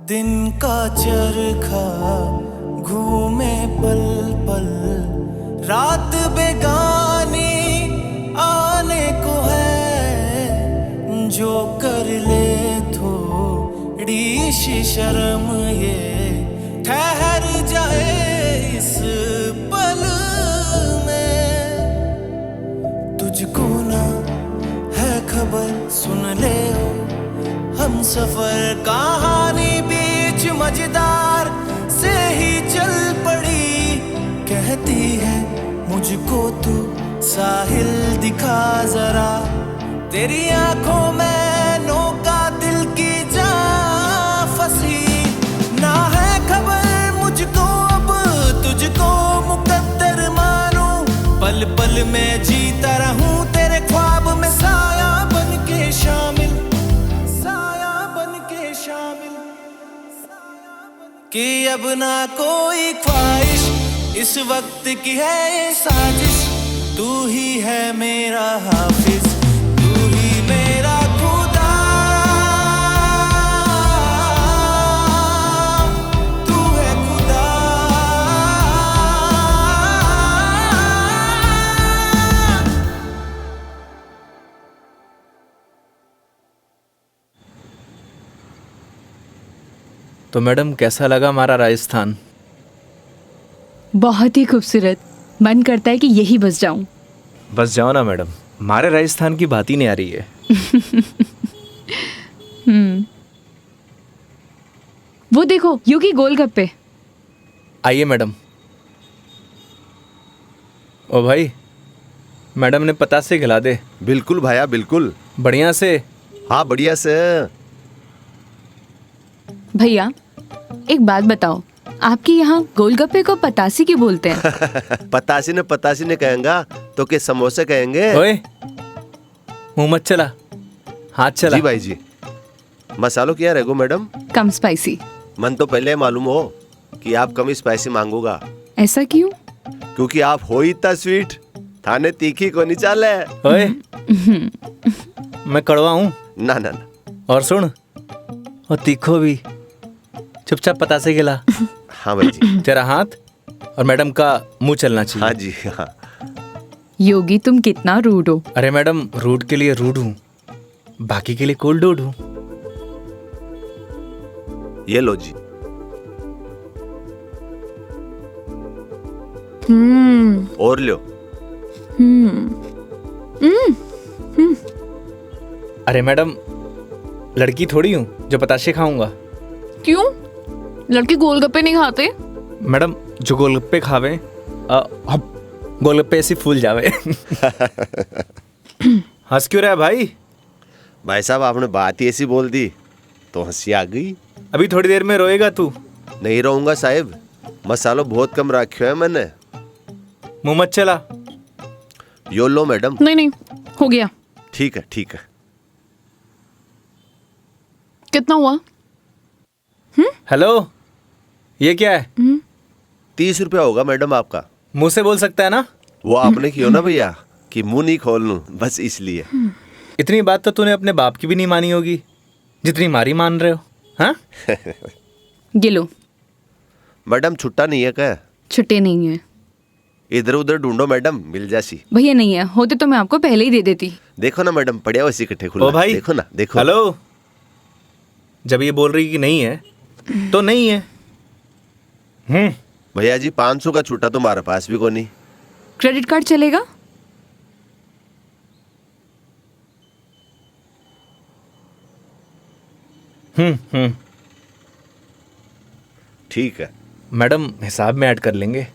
दिन का चरखा घूमे पल पल, रात बेगानी आने को है। जो कर ले थोड़ी सी शर्म, ये ठहर जाए इस पल में। तुझको ना है खबर, सुन ले ओ हम सफर कहानी बीच मजेदार से ही चल पड़ी। कहती है मुझको तू साहिल दिखा जरा, तेरी आंखों में नौका दिल की जा फंसी। ना है खबर मुझको अब तुझको मुकद्दर मानूं, पल पल में जीता रहूं तेरे ख्वाब में, साया बन के शामिल, कि अब ना कोई ख्वाहिश, इस वक्त की है ये साजिश। तू ही है मेरा हाफिज, तू ही मेरा खुदा। तू है खुदा। तो मैडम कैसा लगा हमारा राजस्थान? बहुत ही खूबसूरत। मन करता है कि यही बस जाऊं। बस जाओ ना मैडम, हमारे राजस्थान की बात ही नहीं आ रही है। वो देखो योगी गोलगप्पे। आइए मैडम। ओ भाई, मैडम ने पता से खिला दे। बिल्कुल भाया बिल्कुल। बढ़िया से। हाँ बढ़िया से। भैया एक बात बताओ, आपके यहाँ गोलगप्पे को पतासी क्यों बोलते हैं? पतासी ने कहेंगा तो के समोसे कहेंगे। ओए मुंह मत चला, हाथ चला। जी भाई जी। मसालों क्या रहेगो मैडम? कम स्पाइसी। मन तो पहले मालूम हो कि आप कम स्पाइसी मांगोगा। ऐसा क्यों? क्योंकि आप हो ही इतना स्वीट, थाने तीखी को नहीं चाले। ओए मैं कड़वा हूँ ना ना ना। और सुन, और तीखो भी। चुपचाप पता से गिला। हाँ भाई जी। तेरा हाथ और मैडम का मुंह चलना चाहिए। हाँ जी हाँ। योगी तुम कितना रूड हो। अरे मैडम, रूड के लिए रूड हूँ, बाकी के लिए कोल्ड डूड हूँ। ये लो जी। और लो। अरे मैडम, लड़की थोड़ी हूँ जो पताशे खाऊंगा। क्यों? लड़के गोलगप्पे नहीं खाते? मैडम जो गोलगप्पे खावे गोलगप्पे ऐसे फूल जावे। हंस क्यों रहा है भाई? भाई साहब आपने बात ही ऐसी बोल दी तो हंसी आ गई। अभी थोड़ी देर में रोएगा तू। नहीं रहूंगा साहब, मसालो बहुत कम रखो है मैंने। मुंह मत चला। यो लो मैडम। नहीं नहीं, हो गया। ठीक है ठीक है। कितना हुआ? हेलो, ये क्या है? 30 रुपया होगा मैडम आपका। मुंह से बोल सकता है ना? वो आपने किया ना भैया कि मुंह नहीं खोल लूं, बस इसलिए। इतनी बात तो तूने अपने बाप की भी नहीं मानी होगी जितनी मारी मान रहे हो। हाँ? गिलो। मैडम छुट्टा नहीं है क्या? छुट्टे नहीं है इधर उधर ढूंढो मैडम, मिल जासी। भैया, नहीं है। होते तो मैं आपको पहले ही दे देती। देखो ना मैडम, पड़िया वैसे इकट्ठे खुला। ओ भाई, देखो ना, देखो। हेलो, जब ये बोल रही कि नहीं है तो नहीं है। भैया जी 500 का छुट्टा तो हमारे पास भी को नहीं। क्रेडिट कार्ड चलेगा? ठीक है मैडम, हिसाब में ऐड कर लेंगे।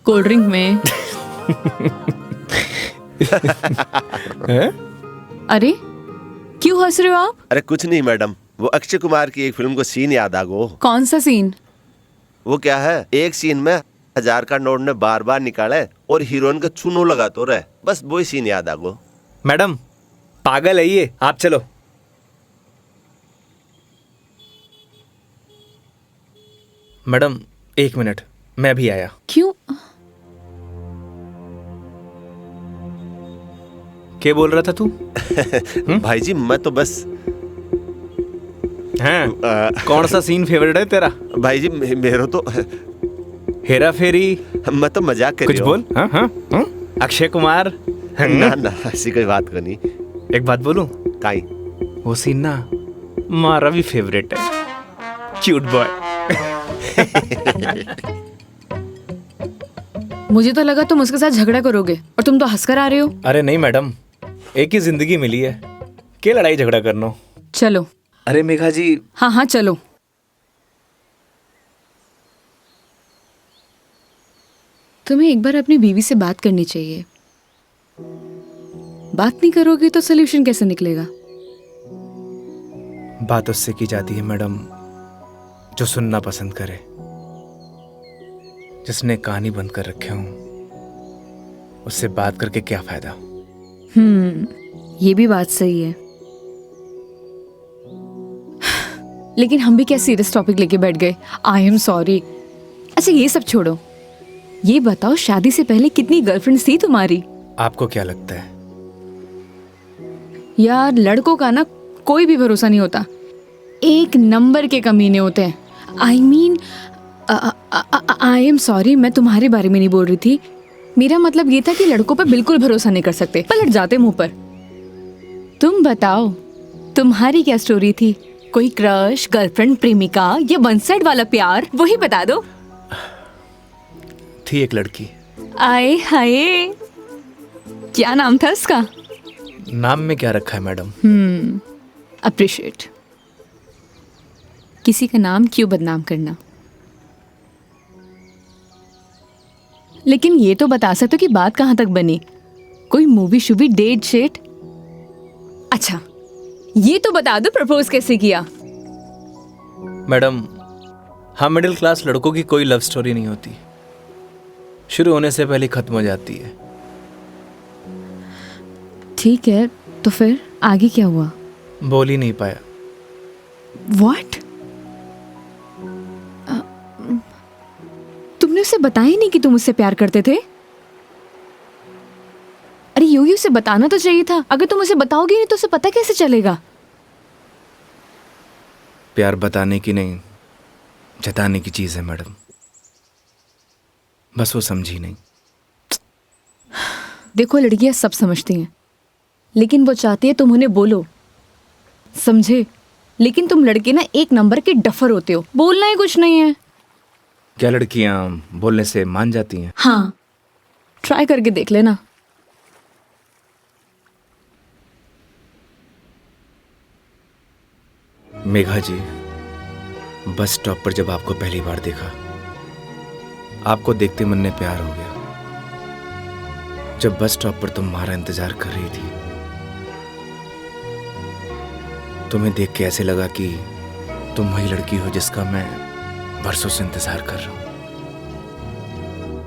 कोल्ड ड्रिंक में। हैं? अरे क्यों हंस रहे हो आप? अरे कुछ नहीं मैडम, वो अक्षय कुमार की एक फिल्म को सीन याद आ गो। कौन सा सीन? वो क्या है, एक सीन में 1000 का नोट ने बार बार निकाले और हीरोइन का चूनो लगा तो रहे, बस वो ही सीन याद आ गो। मैडम पागल है ये, आप चलो। मैडम 1 मिनट, मैं भी आया। क्यों? क्या बोल रहा था तू? भाई जी मैं तो बस हैं? कौन सा सीन फेवरेट है तेरा? भाई जी मेरा तो हेरा फेरी? मैं तो मजाक कर कुछ बोल। हाँ हाँ हाँ? अक्षय कुमार? ना ना ऐसी कोई बात करनी। एक बात बोलूं? काई? वो सीन ना हमारा भी फेवरेट है। Cute boy. मुझे तो लगा तुम उसके साथ झगड़ा करोगे और तुम तो हंसकर आ रहे हो। अरे नहीं मैडम, एक ही जिंदगी मिली है, क्या लड़ाई झगड़ा करना। चलो। अरे मेघा जी। हाँ हाँ चलो। तुम्हें एक बार अपनी बीवी से बात करनी चाहिए। बात नहीं करोगे तो सोल्यूशन कैसे निकलेगा? बात उससे की जाती है मैडम जो सुनना पसंद करे, जिसने कहानी बंद कर रखे हूं। उससे बात करके क्या फायदा? ये भी बात सही है। लेकिन हम भी क्या सीरियस टॉपिक लेके बैठ गए। आई एम सॉरी। अच्छा ये सब छोड़ो, ये बताओ शादी से पहले कितनी गर्लफ्रेंड्स थी तुम्हारी? आपको क्या लगता है? यार लड़कों का ना कोई भी भरोसा नहीं होता, एक नंबर के कमीने होते हैं। I mean I am sorry, मैं तुम्हारे बारे में नहीं बोल रही थी। मेरा मतलब ये था कि लड़कों पर बिल्कुल भरोसा नहीं कर सकते, पलट जाते मुंह पर। तुम बताओ तुम्हारी क्या स्टोरी थी? कोई क्रश, गर्लफ्रेंड, प्रेमिका या वन साइड वाला प्यार, वही बता दो। थी एक लड़की। आए हाय, क्या नाम था उसका? नाम में क्या रखा है मैडम? अप्रिशिएट। किसी का नाम क्यों बदनाम करना। लेकिन ये तो बता सकते हो कि बात कहां तक बनी? कोई मूवी शूवी, डेट शेट? अच्छा ये तो बता दो प्रपोज कैसे किया? मैडम हम मिडिल क्लास लड़कों की कोई लव स्टोरी नहीं होती, शुरू होने से पहले खत्म हो जाती है। ठीक है, तो फिर आगे क्या हुआ? बोल ही नहीं पाया। What? तुमने उसे बताया ही नहीं कि तुम उससे प्यार करते थे? अरे यूं उसे बताना तो चाहिए था। अगर तुम उसे बताओगे नहीं तो उसे पता कैसे चलेगा? प्यार बताने की नहीं, जताने की चीज है मैडम, बस वो समझी नहीं। देखो लड़कियां सब समझती हैं, लेकिन वो चाहती है तुम उन्हें बोलो, समझे? लेकिन तुम लड़के ना एक नंबर के डफर होते हो, बोलना ही कुछ नहीं है। क्या लड़कियां बोलने से मान जाती हैं? हाँ, ट्राई करके देख लेना। मेघा जी, बस स्टॉप पर जब आपको पहली बार देखा आपको देखते मन में प्यार हो गया। जब बस स्टॉप पर तुम हमारा इंतजार कर रही थी, तुम्हें देख के ऐसे लगा कि तुम वही लड़की हो जिसका मैं बरसों से इंतजार कर रहा हूं।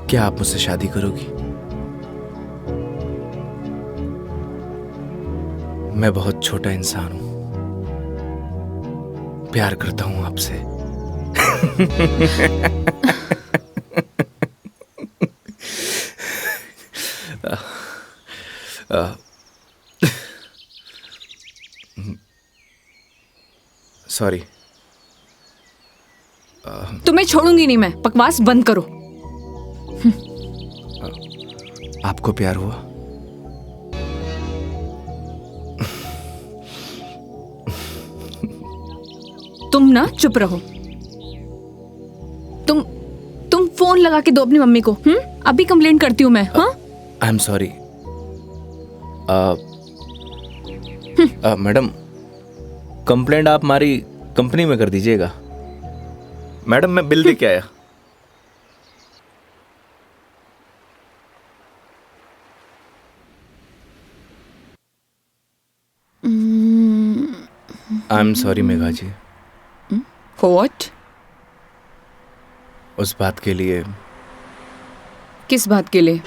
क्या आप मुझसे शादी करोगी? मैं बहुत छोटा इंसान हूं, प्यार करता हूं आपसे। सॉरी। तुम्हें छोड़ूंगी नहीं मैं, बकवास बंद करो। आपको प्यार हुआ? तुम ना चुप रहो। तुम फोन लगा के दो अपनी मम्मी को। अभी कंप्लेंट करती हूँ मैं। हाँ, आई एम सॉरी। मैडम, कंप्लेंट आप हमारी कंपनी में कर दीजिएगा। मैडम, मैं बिल दे के आया। I am sorry Megha ji. What? उस बात के लिए। किस बात के लिए?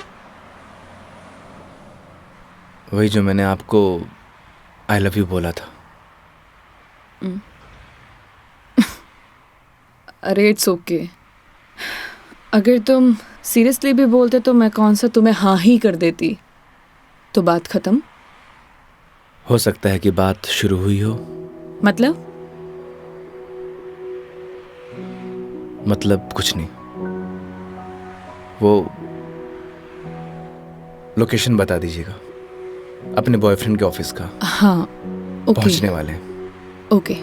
वही जो मैंने आपको आई लव यू बोला था। अरे इट्स ओके। अगर तुम सीरियसली भी बोलते तो मैं कौन सा तुम्हें हाँ ही कर देती, तो बात खत्म। हो सकता है कि बात शुरू हुई हो। मतलब कुछ नहीं। वो लोकेशन बता दीजिएगा अपने बॉयफ्रेंड के ऑफिस का। हाँ, ओके। पहुंचने वाले हैं। ओके।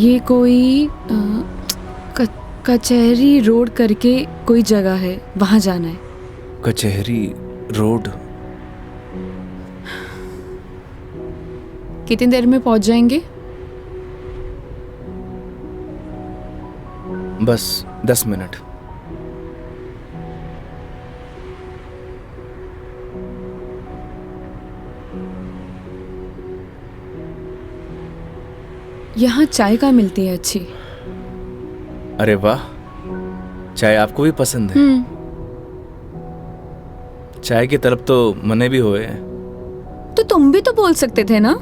ये कोई कचहरी रोड करके कोई जगह है, वहां जाना है। कचहरी रोड? कितनी देर में पहुंच जाएंगे? बस 10 मिनट। यहाँ चाय कहाँ मिलती है अच्छी? अरे वाह, चाय आपको भी पसंद है? चाय की तरफ तो मने भी हुए। तो तुम भी तो बोल सकते थे ना।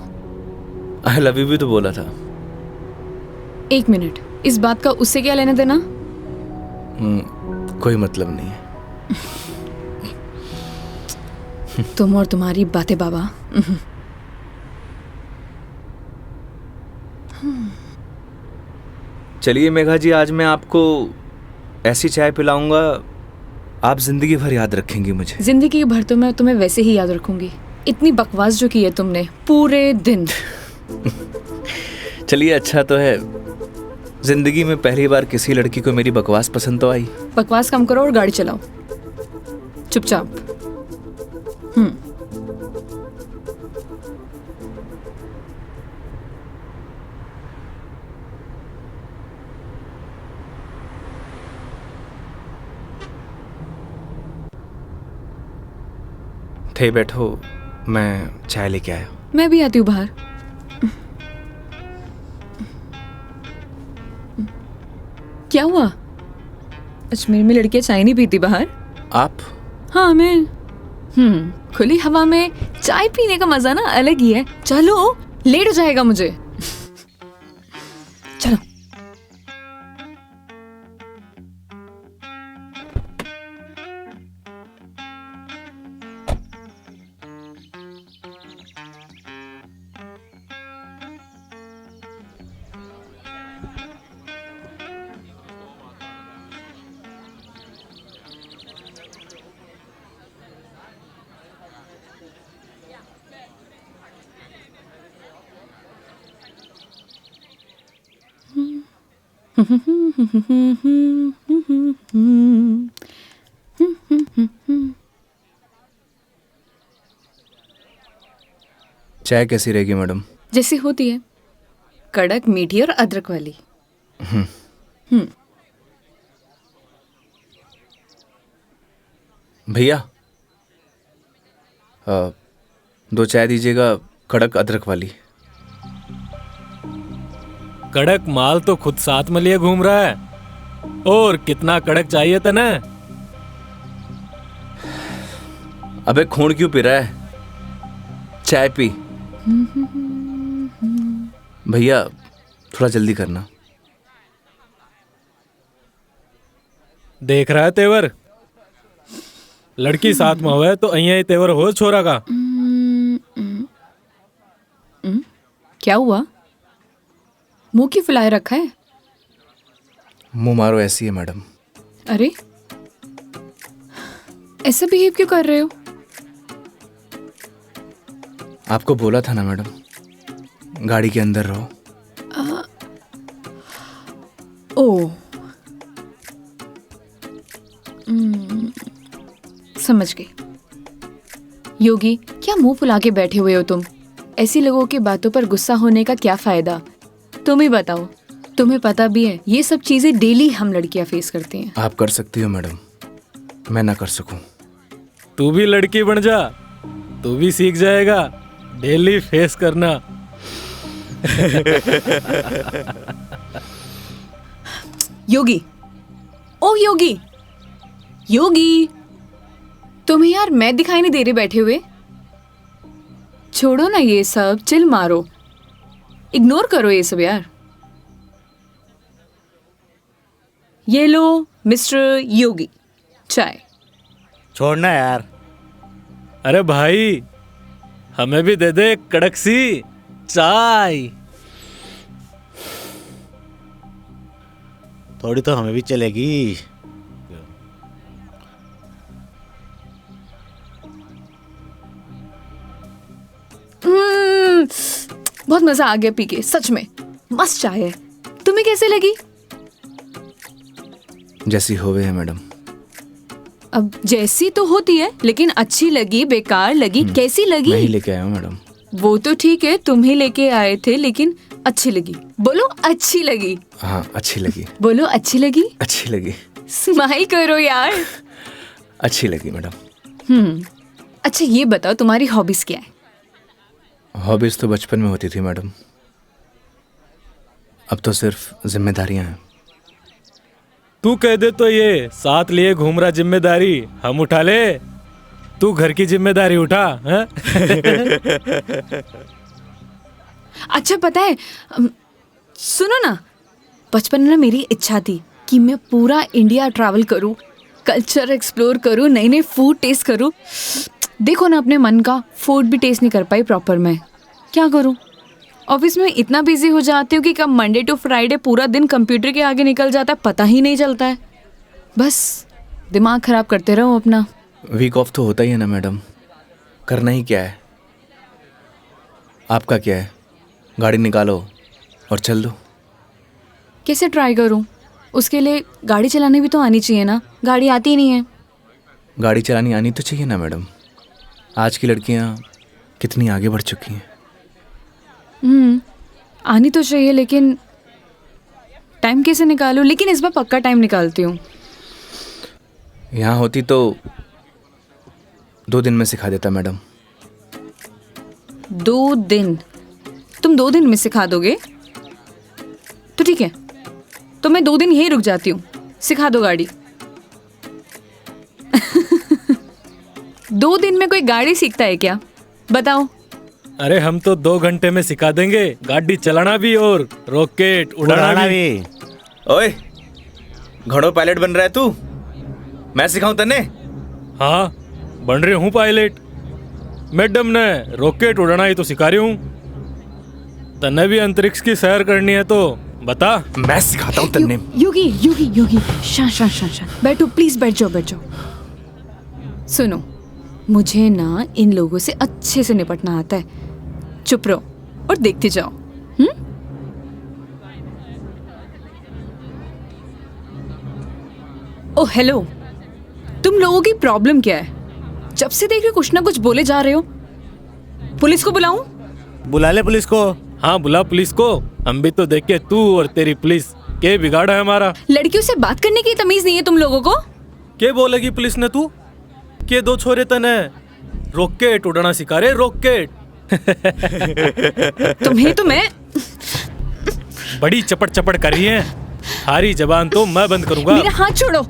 आई लव यू भी तो बोला था। एक मिनट, इस बात का उससे क्या लेना देना? कोई मतलब नहीं है। तुम और तुम्हारी बातें बाबा। चलिए मेघा जी, आज मैं आपको ऐसी चाय पिलाऊंगा, आप जिंदगी भर याद रखेंगी मुझे। जिंदगी भर तो मैं तुम्हें वैसे ही याद रखूंगी। इतनी बकवास जो की है तुमने पूरे दिन। चलिए, अच्छा तो है, जिंदगी में पहली बार किसी लड़की को मेरी बकवास पसंद तो आई। बकवास कम करो और गाड़ी चलाओ चुपचाप। थे बैठो, मैं चाय लेके आया। मैं भी आती हूँ बाहर। क्या हुआ? अजमेर में लड़कियां चाय नहीं पीती बाहर? आप? हाँ, मैं। खुली हवा में चाय पीने का मजा ना अलग ही है। चलो, लेट हो जाएगा मुझे। चलो। चाय कैसी रहेगी मैडम? जैसी होती है, कड़क, मीठी और अदरक वाली। भैया, 2 चाय दीजिएगा, कड़क अदरक वाली। कड़क माल तो खुद साथ में लिए घूम रहा है। और कितना कड़क चाहिए था ना? अबे खून क्यों पी रहा है? चाय पी। भैया थोड़ा जल्दी करना। देख रहा है तेवर? लड़की साथ में हुआ तो अहिया ही तेवर हो छोरा का। क्या हुआ? मुंह क्यों फुलाए रखा है? मुंह मारो ऐसी है मैडम। अरे ऐसे बिहेव क्यों कर रहे हो? आपको बोला था ना मैडम, गाड़ी के अंदर रहो। ओ समझ गई। योगी, क्या मुंह फुला के बैठे हुए हो तुम? ऐसी लोगों की बातों पर गुस्सा होने का क्या फायदा? तुम ही बताओ। तुम्हें पता भी है ये सब चीजें डेली हम लड़कियां फेस करती हैं। आप कर सकती हो मैडम, मैं ना कर सकूं। तू भी लड़की बन जा, तू भी सीख जाएगा डेली फेस करना। योगी, ओ योगी, योगी, तुम्हें यार मैं दिखाई नहीं दे रही बैठे हुए? छोड़ो ना ये सब, चिल मारो, इग्नोर करो ये सब यार। ये लो मिस्टर योगी, चाय। छोड़ना यार। अरे भाई, हमें भी दे दे कड़क सी चाय। थोड़ी तो हमें भी चलेगी। बहुत मजा आ गया पी के, सच में मस्त चाय है। तुम्हें कैसे लगी? जैसी होवे है मैडम। अब जैसी तो होती है, लेकिन अच्छी लगी, बेकार लगी, कैसी लगी? मैं ही लेके आया हूँ मैडम। वो तो ठीक है, तुम ही लेके आए थे, लेकिन अच्छी लगी। बोलो अच्छी लगी। हाँ अच्छी लगी। बोलो अच्छी लगी। अच्छी लगी। स्माइल करो यार। अच्छी लगी मैडम। अच्छा ये बताओ तुम्हारी हॉबीज क्या है? हॉबीज तो बचपन में होती थी मैडम, अब तो सिर्फ जिम्मेदारियां हैं। तू कह दे तो ये साथ लिए घूम रहा जिम्मेदारी हम उठा ले। तू घर की जिम्मेदारी उठा है? अच्छा पता है, सुनो ना, बचपन में ना मेरी इच्छा थी कि मैं पूरा इंडिया ट्रैवल करूं, कल्चर एक्सप्लोर करूं, नए नए फूड टेस्ट करूं। देखो ना, अपने मन का फूड भी टेस्ट नहीं कर पाई प्रॉपर। मैं क्या करूं? ऑफिस में इतना बिजी हो जाती हूँ कि कब मंडे टू फ्राइडे पूरा दिन कंप्यूटर के आगे निकल जाता है, पता ही नहीं चलता है। बस दिमाग खराब करते रहो अपना। वीक ऑफ तो होता ही है ना मैडम, करना ही क्या है। आपका क्या है, गाड़ी निकालो और चल दो। कैसे ट्राई करूं? उसके लिए गाड़ी चलानी भी तो आनी चाहिए ना, गाड़ी आती ही नहीं है। गाड़ी चलानी आनी तो चाहिए ना मैडम, आज की लड़कियां कितनी आगे बढ़ चुकी हैं। आनी तो चाहिए, लेकिन टाइम कैसे निकालूं? लेकिन इस बार पक्का टाइम निकालती हूँ। यहाँ होती तो 2 दिन में सिखा देता मैडम। 2 दिन? तुम 2 दिन में सिखा दोगे? तो ठीक है, तो मैं 2 दिन यहीं रुक जाती हूँ, सिखा दो गाड़ी। 2 दिन में कोई गाड़ी सीखता है क्या? बताओ। अरे हम तो 2 घंटे में सिखा देंगे, गाड़ी चलाना भी और रॉकेट उड़ाना भी। ओए, घोड़ो पायलट बन रहा है तू? मैं सिखाऊं तन्ने? हाँ बन रही हूँ पायलट। मैडम ने रॉकेट उड़ाना ही तो सिखा रही हूँ। तन्ने भी अंतरिक्ष की सैर करनी है तो बता। मैं सिखाता हूँ तन्ने। योगी योगी योगी, शांत। बैठो प्लीज, बैठ जाओ। सुनो, मुझे ना इन लोगों से अच्छे से निपटना आता है। चुप रहो और देखते जाओ। ओ हेलो, तुम लोगों की प्रॉब्लम क्या है? जब से देख रहे हो कुछ ना कुछ बोले जा रहे हो। पुलिस को बुलाऊं? बुला ले पुलिस को। हाँ बुला पुलिस को, हम भी तो देखे तू और तेरी पुलिस के बिगाड़ा है हमारा? लड़कियों से बात करने की तमीज नहीं है तुम लोगों को? के बोलेगी पुलिस ने तू? के दो छोरे तने रॉकेट उड़ाना सिखा रहे, रॉकेट। तुम्हें तो मैं बड़ी चपड़ चपड़ कर रही है। हारी जबान तो मैं बंद करूंगा। मेरा हाथ छोड़ो।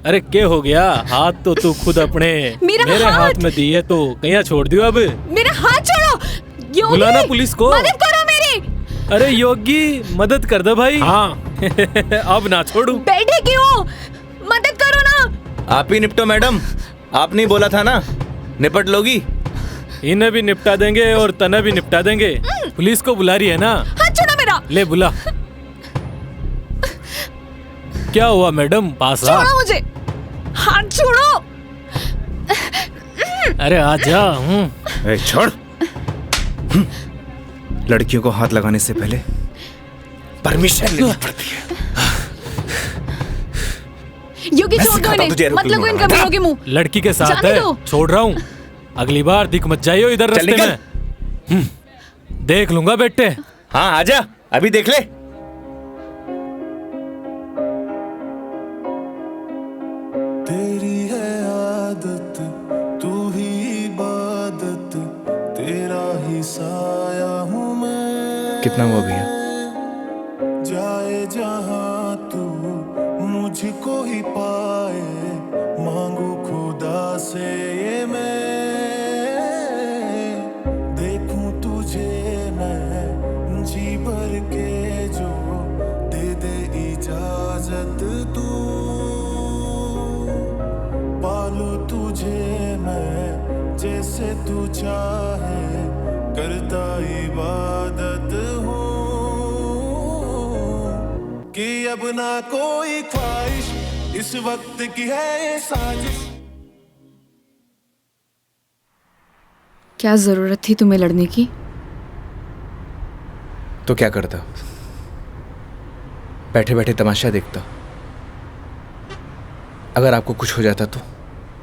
अरे क्या हो गया? हाथ तो तू खुद अपने मेरे हाथ में दी है तो कहीं छोड़ दियो अब। मेरा हाथ छोड़ो। योगी, बुलाना पुलिस को। मदद करो मेरी। अरे योगी मदद कर दे भाई। हाँ अब ना छोड़ू। बैठे क्यों? मदद करो ना। आप ही निपटो मैडम, आपने बोला था ना निपट लोगी। इन्हें भी निपटा देंगे और तने भी निपटा देंगे। पुलिस को बुला रही है ना? हाथ छोड़ो मेरा। ले बुला। क्या हुआ मैडम? पास आ। छोड़ो मुझे, हाथ छोड़ो। अरे आजा। ए, छोड़। लड़कियों को हाथ लगाने से पहले परमिशन लेनी पड़ती है। योगी छोड़ दो इन्हें, मत लगो इन कमीनों के मुंह। लड़की के साथ जाने है, दो। छोड़ रहा हूँ। अगली बार दिख मत जाइयो इधर चल रास्ते निकल। में। देख लूंगा बेटे। हाँ आजा, अभी देख ले। तेरी है आदत, तू ही इबादत, तेरा ही साया हूँ मैं। कितना हुआ भैया? जाए जहाँ तू मुझको ही पाए, मांगू खुदा से ये मैं। देखूं तुझे मैं जी भर के, जो दे दे इजाजत तू। पालू तुझे मैं जैसे तू चाहे, करता इबादत हूँ कि अब ना कोई ख्वाहिश, इस वक्त की है ये साजिश। क्या जरूरत थी तुम्हें लड़ने की? तो क्या करता? बैठे बैठे तमाशा देखता। अगर आपको कुछ हो जाता तो?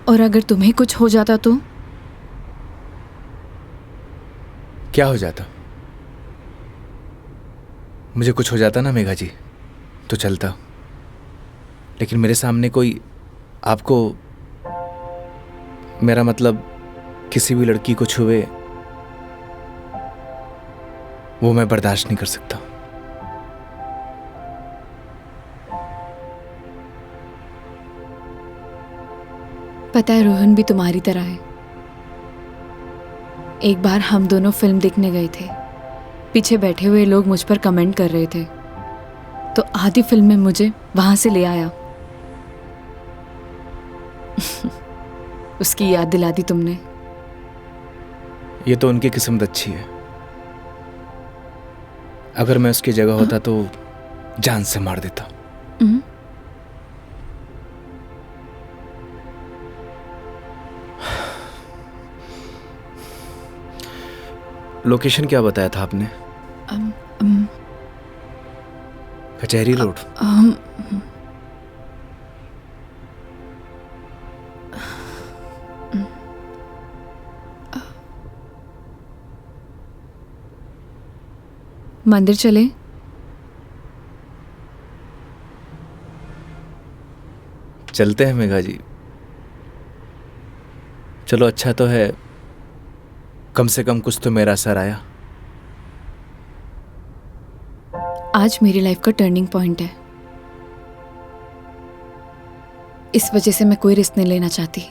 और अगर तुम्हें कुछ हो जाता तो? क्या हो जाता? मुझे कुछ हो जाता ना मेघा जी तो चलता, लेकिन मेरे सामने कोई आपको, मेरा मतलब किसी भी लड़की को छुए, वो मैं बर्दाश्त नहीं कर सकता। पता है रोहन भी तुम्हारी तरह है। एक बार हम दोनों फिल्म देखने गए थे। पीछे बैठे हुए लोग मुझ पर कमेंट कर रहे थे, तो आधी फिल्म में मुझे वहां से ले आया। उसकी याद दिला दी तुमने। ये तो उनकी किस्मत अच्छी है। अगर मैं उसकी जगह होता तो जान से मार देता। लोकेशन क्या बताया था आपने? कचहरी रोड। मंदिर चले? चलते हैं मेघा जी। चलो अच्छा तो है, कम से कम कुछ तो मेरा असर आया। आज मेरी लाइफ का टर्निंग पॉइंट है। इस वजह से मैं कोई रिस्क नहीं लेना चाहती।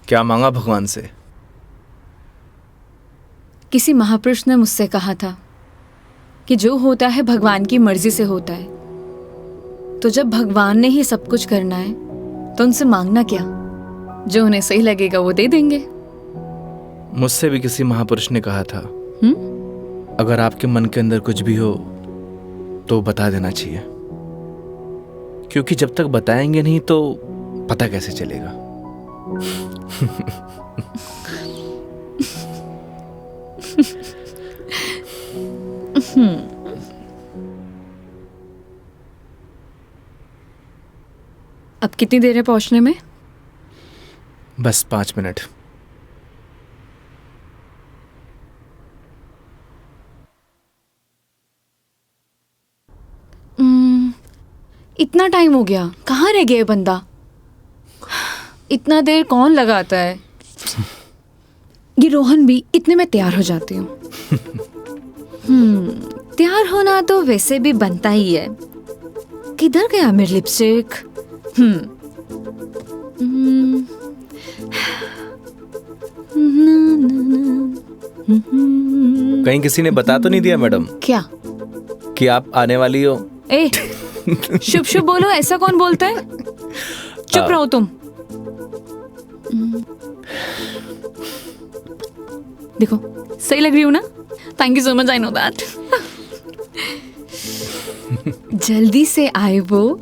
क्या मांगा भगवान से? किसी महापुरुष ने मुझसे कहा था कि जो होता है भगवान की मर्जी से होता है, तो जब भगवान ने ही सब कुछ करना है तो उनसे मांगना क्या, जो उन्हें सही लगेगा वो दे देंगे। मुझसे भी किसी महापुरुष ने कहा था, अगर आपके मन के अंदर कुछ भी हो तो बता देना चाहिए, क्योंकि जब तक बताएंगे नहीं तो पता कैसे चलेगा। अब कितनी देर है पहुंचने में? बस 5 मिनट। इतना टाइम हो गया, कहाँ रह गया ये बंदा? इतना देर कौन लगाता है? ये रोहन भी, इतने में तैयार हो जाती हूँ। तैयार होना तो वैसे भी बनता ही है। किधर गया मेरी लिपस्टिक? कहीं किसी ने बता तो नहीं दिया मैडम क्या? कि आप आने वाली हो? ए, शुभ शुभ बोलो, ऐसा कौन बोलता है? चुप रहो तुम। देखो सही लग रही हूँ ना? Thank you so much, I know that. जल्दी से आए वो।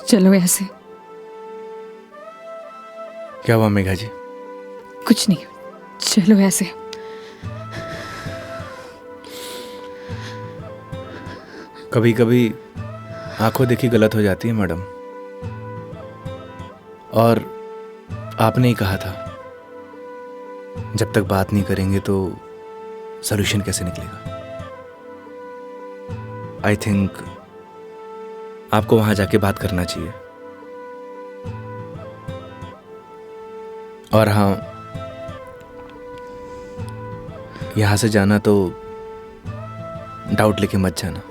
चलो ऐसे। क्या हुआ मेघा जी? कुछ नहीं, चलो ऐसे। कभी कभी आंखों देखी गलत हो जाती है मैडम, और आपने ही कहा था जब तक बात नहीं करेंगे तो सॉल्यूशन कैसे निकलेगा। आई थिंक आपको वहां जाके बात करना चाहिए। और हाँ, यहां से जाना तो डाउट लेके मत जाना।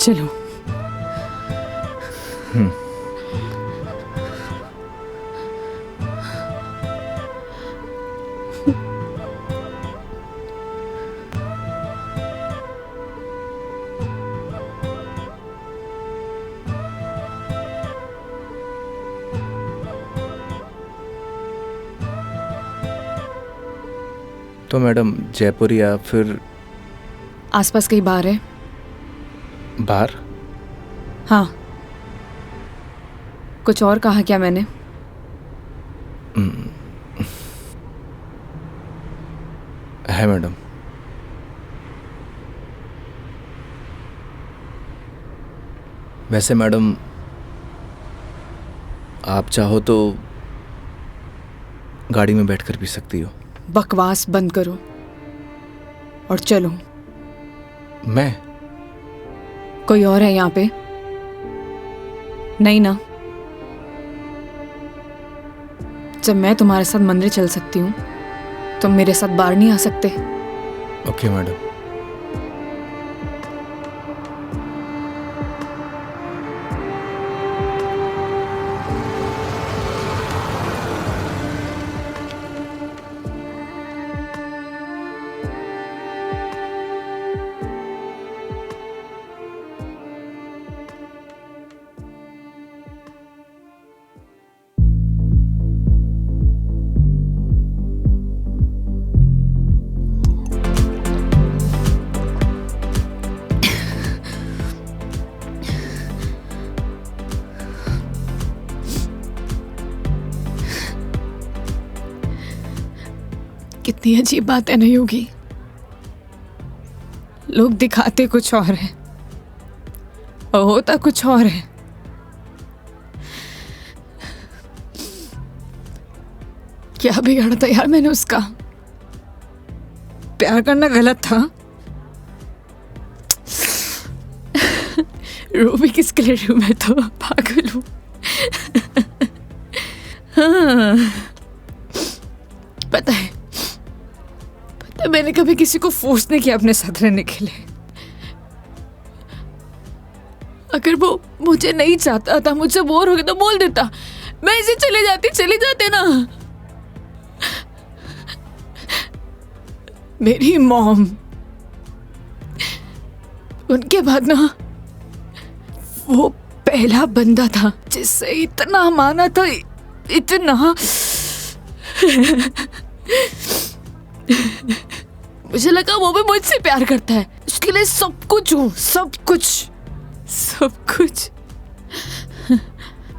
चलो। तो मैडम जयपुर या फिर आसपास कहीं बार है? बाहर? हाँ। कुछ और कहा क्या मैंने? है मैडम। वैसे मैडम आप चाहो तो गाड़ी में बैठकर पी सकती हो। बकवास बंद करो और चलो। मैं? कोई और है यहाँ पे? नहीं ना? जब मैं तुम्हारे साथ मंदिर चल सकती हूँ, तुम मेरे साथ बाहर नहीं आ सकते? Okay madam. कितनी अजीब बात है नहीं होगी। लोग दिखाते कुछ और है और होता कुछ और है। क्या बिगाड़ा था यार मैंने उसका? प्यार करना गलत था? रो भी किसके लिए रही हूं मैं तो पागल हूं। हाँ, पता है मैंने कभी किसी को फोर्स नहीं किया अपने साथ रहने के लिए। अगर वो मुझे नहीं चाहता था, मुझसे बोर हो गया तो बोल देता, मैं इसे चले जाते ना। मेरी मॉम, उनके बाद ना वो पहला बंदा था जिससे इतना माना था, इतना। मुझे लगा वो भी मुझसे प्यार करता है, उसके लिए सब कुछ हूँ, सब कुछ।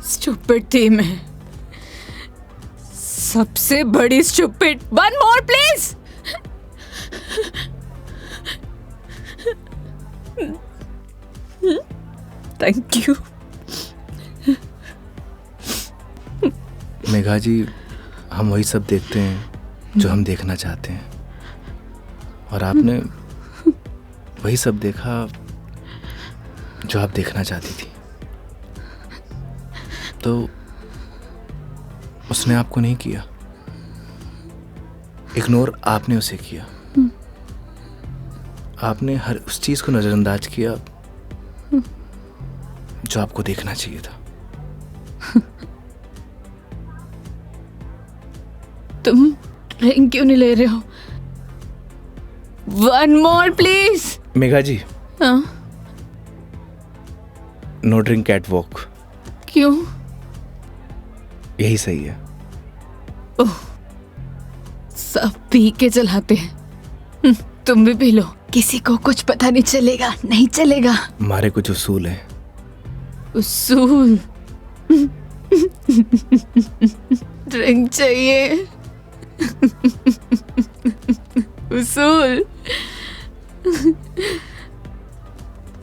स्टूपिड थी मैं, सबसे बड़ी stupid. One more please. Thank you. Megha ji, हम वही सब देखते हैं जो हम देखना चाहते हैं, और आपने वही सब देखा जो आप देखना चाहती थी। तो उसने आपको नहीं किया, इग्नोर आपने उसे किया। आपने हर उस चीज को नजरअंदाज किया जो आपको देखना चाहिए था। तुम ड्रिंक क्यों नहीं ले रहे हो? One more please. Megha ji, हाँ? No drink cat walk. क्यों? यही सही है। ओह, सब पी के चलाते हैं। तुम भी पी लो, किसी को कुछ पता नहीं चलेगा। नहीं चलेगा। हमारे कुछ उसूल हैं। उसूल? ड्रिंक चाहिए। उसूल?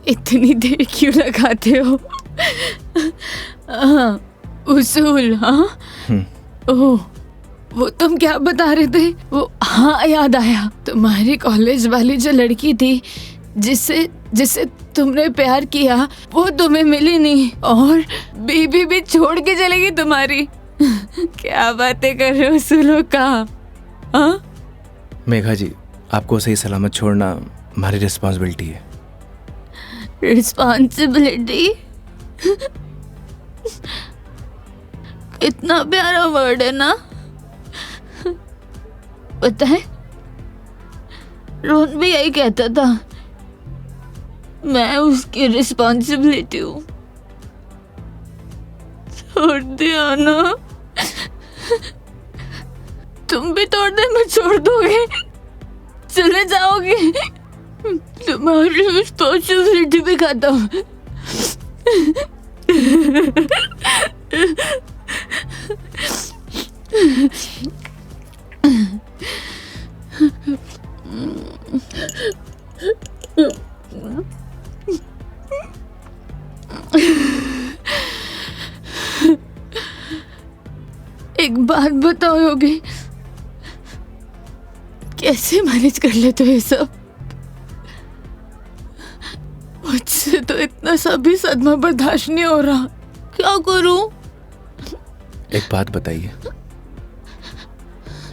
इतनी देर क्यों लगाते हो? हाँ, उसूल। हाँ, ओह, वो तुम क्या बता रहे थे? वो, हाँ याद आया, तुम्हारी कॉलेज वाली जो लड़की थी जिससे तुमने प्यार किया, वो तुम्हें मिली नहीं और बीबी भी छोड़ के चलेगी तुम्हारी। क्या बातें कर रहे हो उसूलों का? हाँ? मेघा जी, आपको सही सलामत छोड़ना हमारी रिस्पॉन्सिबिलिटी है। रिस्पॉन्सिबिलिटी? इतना प्यारा वर्ड है ना। पता है, रोहन भी यही कहता था, मैं उसकी रिस्पॉन्सिबिलिटी हूँ। छोड़ दिया ना? तुम भी थोड़ी देर में छोड़ दोगे? चले जाओगे? तुम्हारी रिस्पॉन्सिबिलिटी भी खत्म। एक बात बताओ योगी, कैसे मैनेज कर लेते हो ये सब? मुझसे तो इतना सा भी सदमा बर्दाश्त नहीं हो रहा, क्या करूं? एक बात बताइए,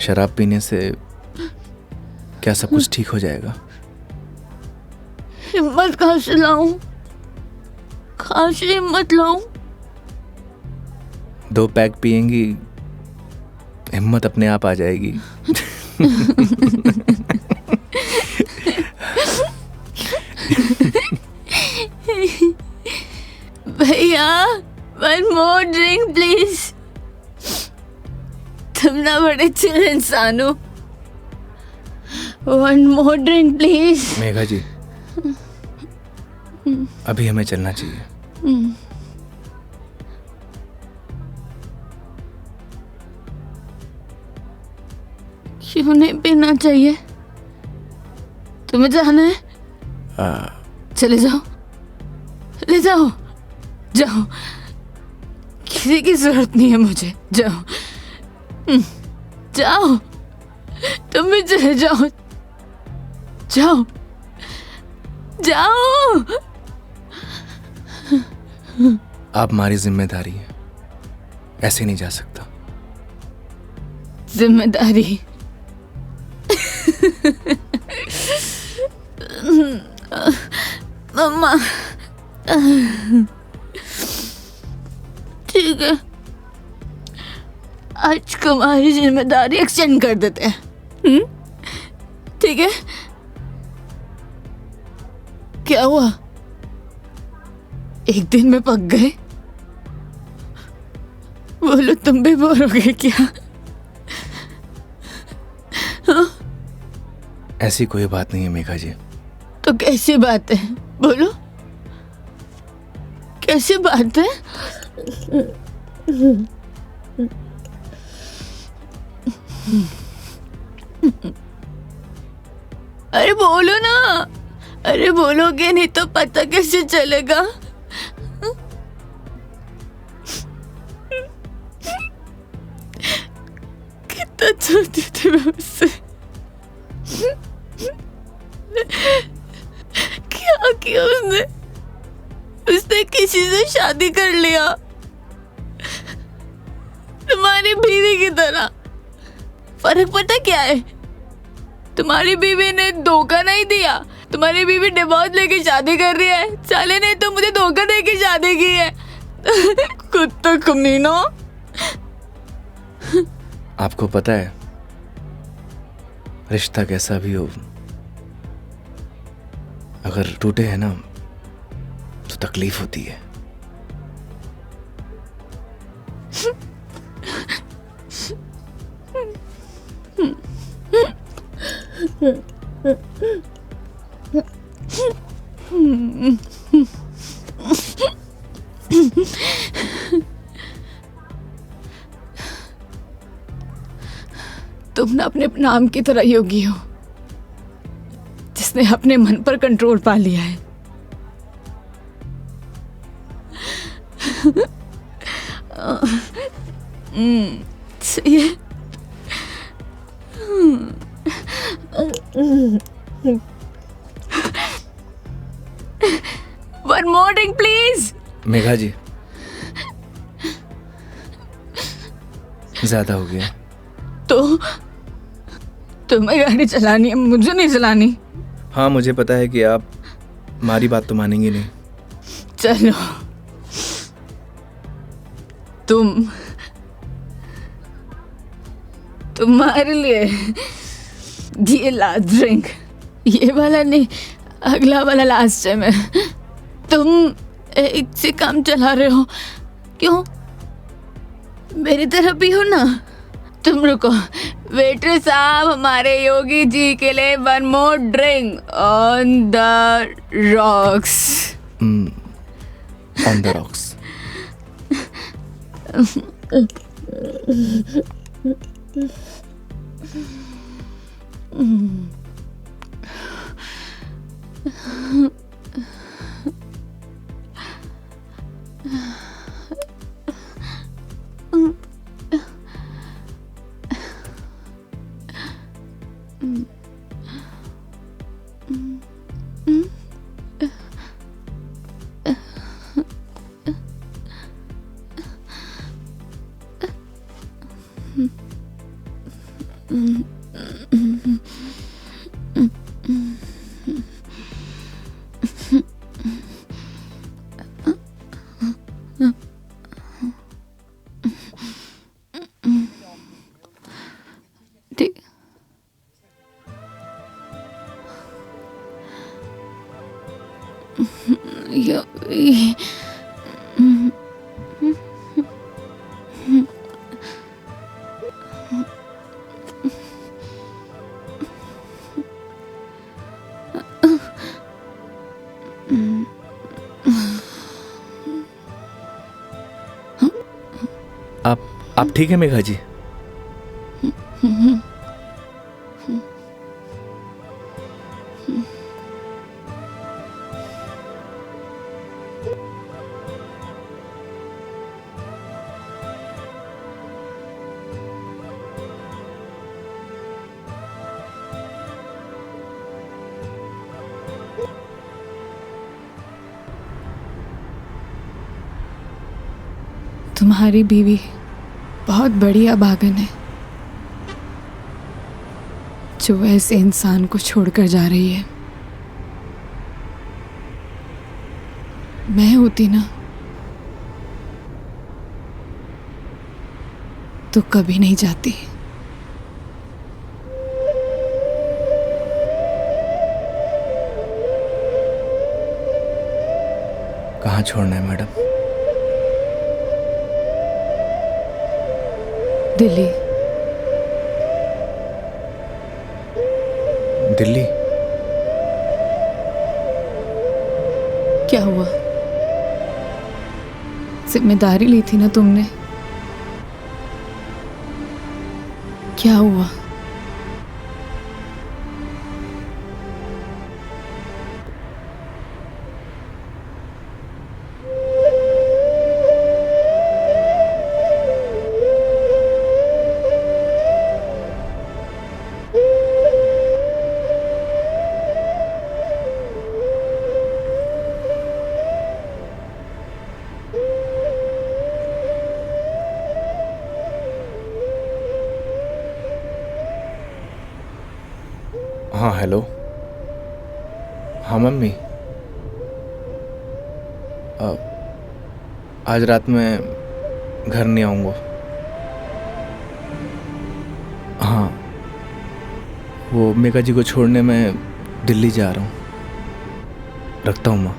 शराब पीने से क्या सब कुछ ठीक हो जाएगा? हिम्मत कहाँ से लाऊं? कहाँ से हिम्मत लाऊं? 2 पैक पिएंगी, हिम्मत अपने आप आ जाएगी। भैया, 1 more drink प्लीज। तुम ना बड़े चिल इंसान हो। 1 more drink प्लीज। मेघा जी, अभी हमें चलना चाहिए। क्यों नहीं पीना चाहिए? तुम्हें जाना है? चले जाओ, ले जाओ, जाओ, किसी की जरूरत नहीं है मुझे, जाओ, जाओ, तुम भी चले जाओ, जाओ, जाओ। आप हमारी जिम्मेदारी है, ऐसे नहीं जा सकता। जिम्मेदारी? मम्मा, ठीक है, आज तुम्हारी जिम्मेदारी एक्सटेंड कर देते हैं। ठीक है? क्या हुआ? एक दिन में पक गए? बोलो, तुम भी बोर हो गए क्या? ऐसी कोई बात नहीं है मेघा जी। तो कैसी बात है? बोलो, कैसी बात है? अरे बोलो ना, अरे बोलोगे नहीं तो पता कैसे चलेगा? कितना चाहती थी मैं उससे, क्या किया उसने? उसने किसी से शादी कर लिया, तुम्हारी बीवी की तरह। फर्क पता क्या है? तुम्हारी बीवी ने धोखा नहीं दिया, तुम्हारी बीवी डिवोर्स लेके शादी कर रही है। साले ने तो मुझे धोखा देके शादी की है। कुत्ता कमीना। आपको पता है, रिश्ता कैसा भी हो, अगर टूटे है ना तो तकलीफ होती है। तुम ना अपने नाम की तरह योगी हो, जिसने अपने मन पर कंट्रोल पा लिया है। सही है। One more drink, please. Megha जी, ज्यादा हो गया। तो तुम्हें गाड़ी चलानी है, मुझे नहीं चलानी। हाँ, मुझे पता है कि आप हमारी बात तो मानेंगी नहीं। चलो, तुम्हारे लिए ये लास्ट ड्रिंक, ये वाला नहीं, अगला वाला लास्ट है। मैं तुम एक से काम चला रहे हो, क्यों? मेरी तरह भी हो ना, तुम रुको वेटर साहब, हमारे योगी जी के लिए 1 more drink on the rocks. On the rocks. आप ठीक है मेघा जी? तुम्हारी बीवी बहुत बढ़िया भागन है जो ऐसे इंसान को छोड़कर जा रही है। मैं होती ना तो कभी नहीं जाती। कहाँ छोड़ना है मैडम? दिल्ली। दिल्ली? क्या हुआ? जिम्मेदारी ली थी ना तुमने, क्या हुआ? हाँ हेलो। हाँ मम्मी, आज रात में घर नहीं आऊँगा। हाँ, वो मेघा जी को छोड़ने मैं दिल्ली जा रहा हूँ। रखता हूँ माँ।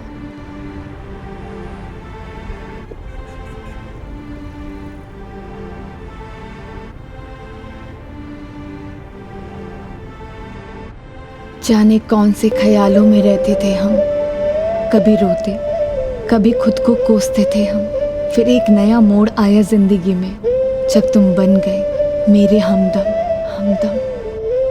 जाने कौन से ख्यालों में रहते थे हम, कभी रोते कभी खुद को कोसते थे हम। फिर एक नया मोड़ आया जिंदगी में जब तुम बन गए मेरे हमदम।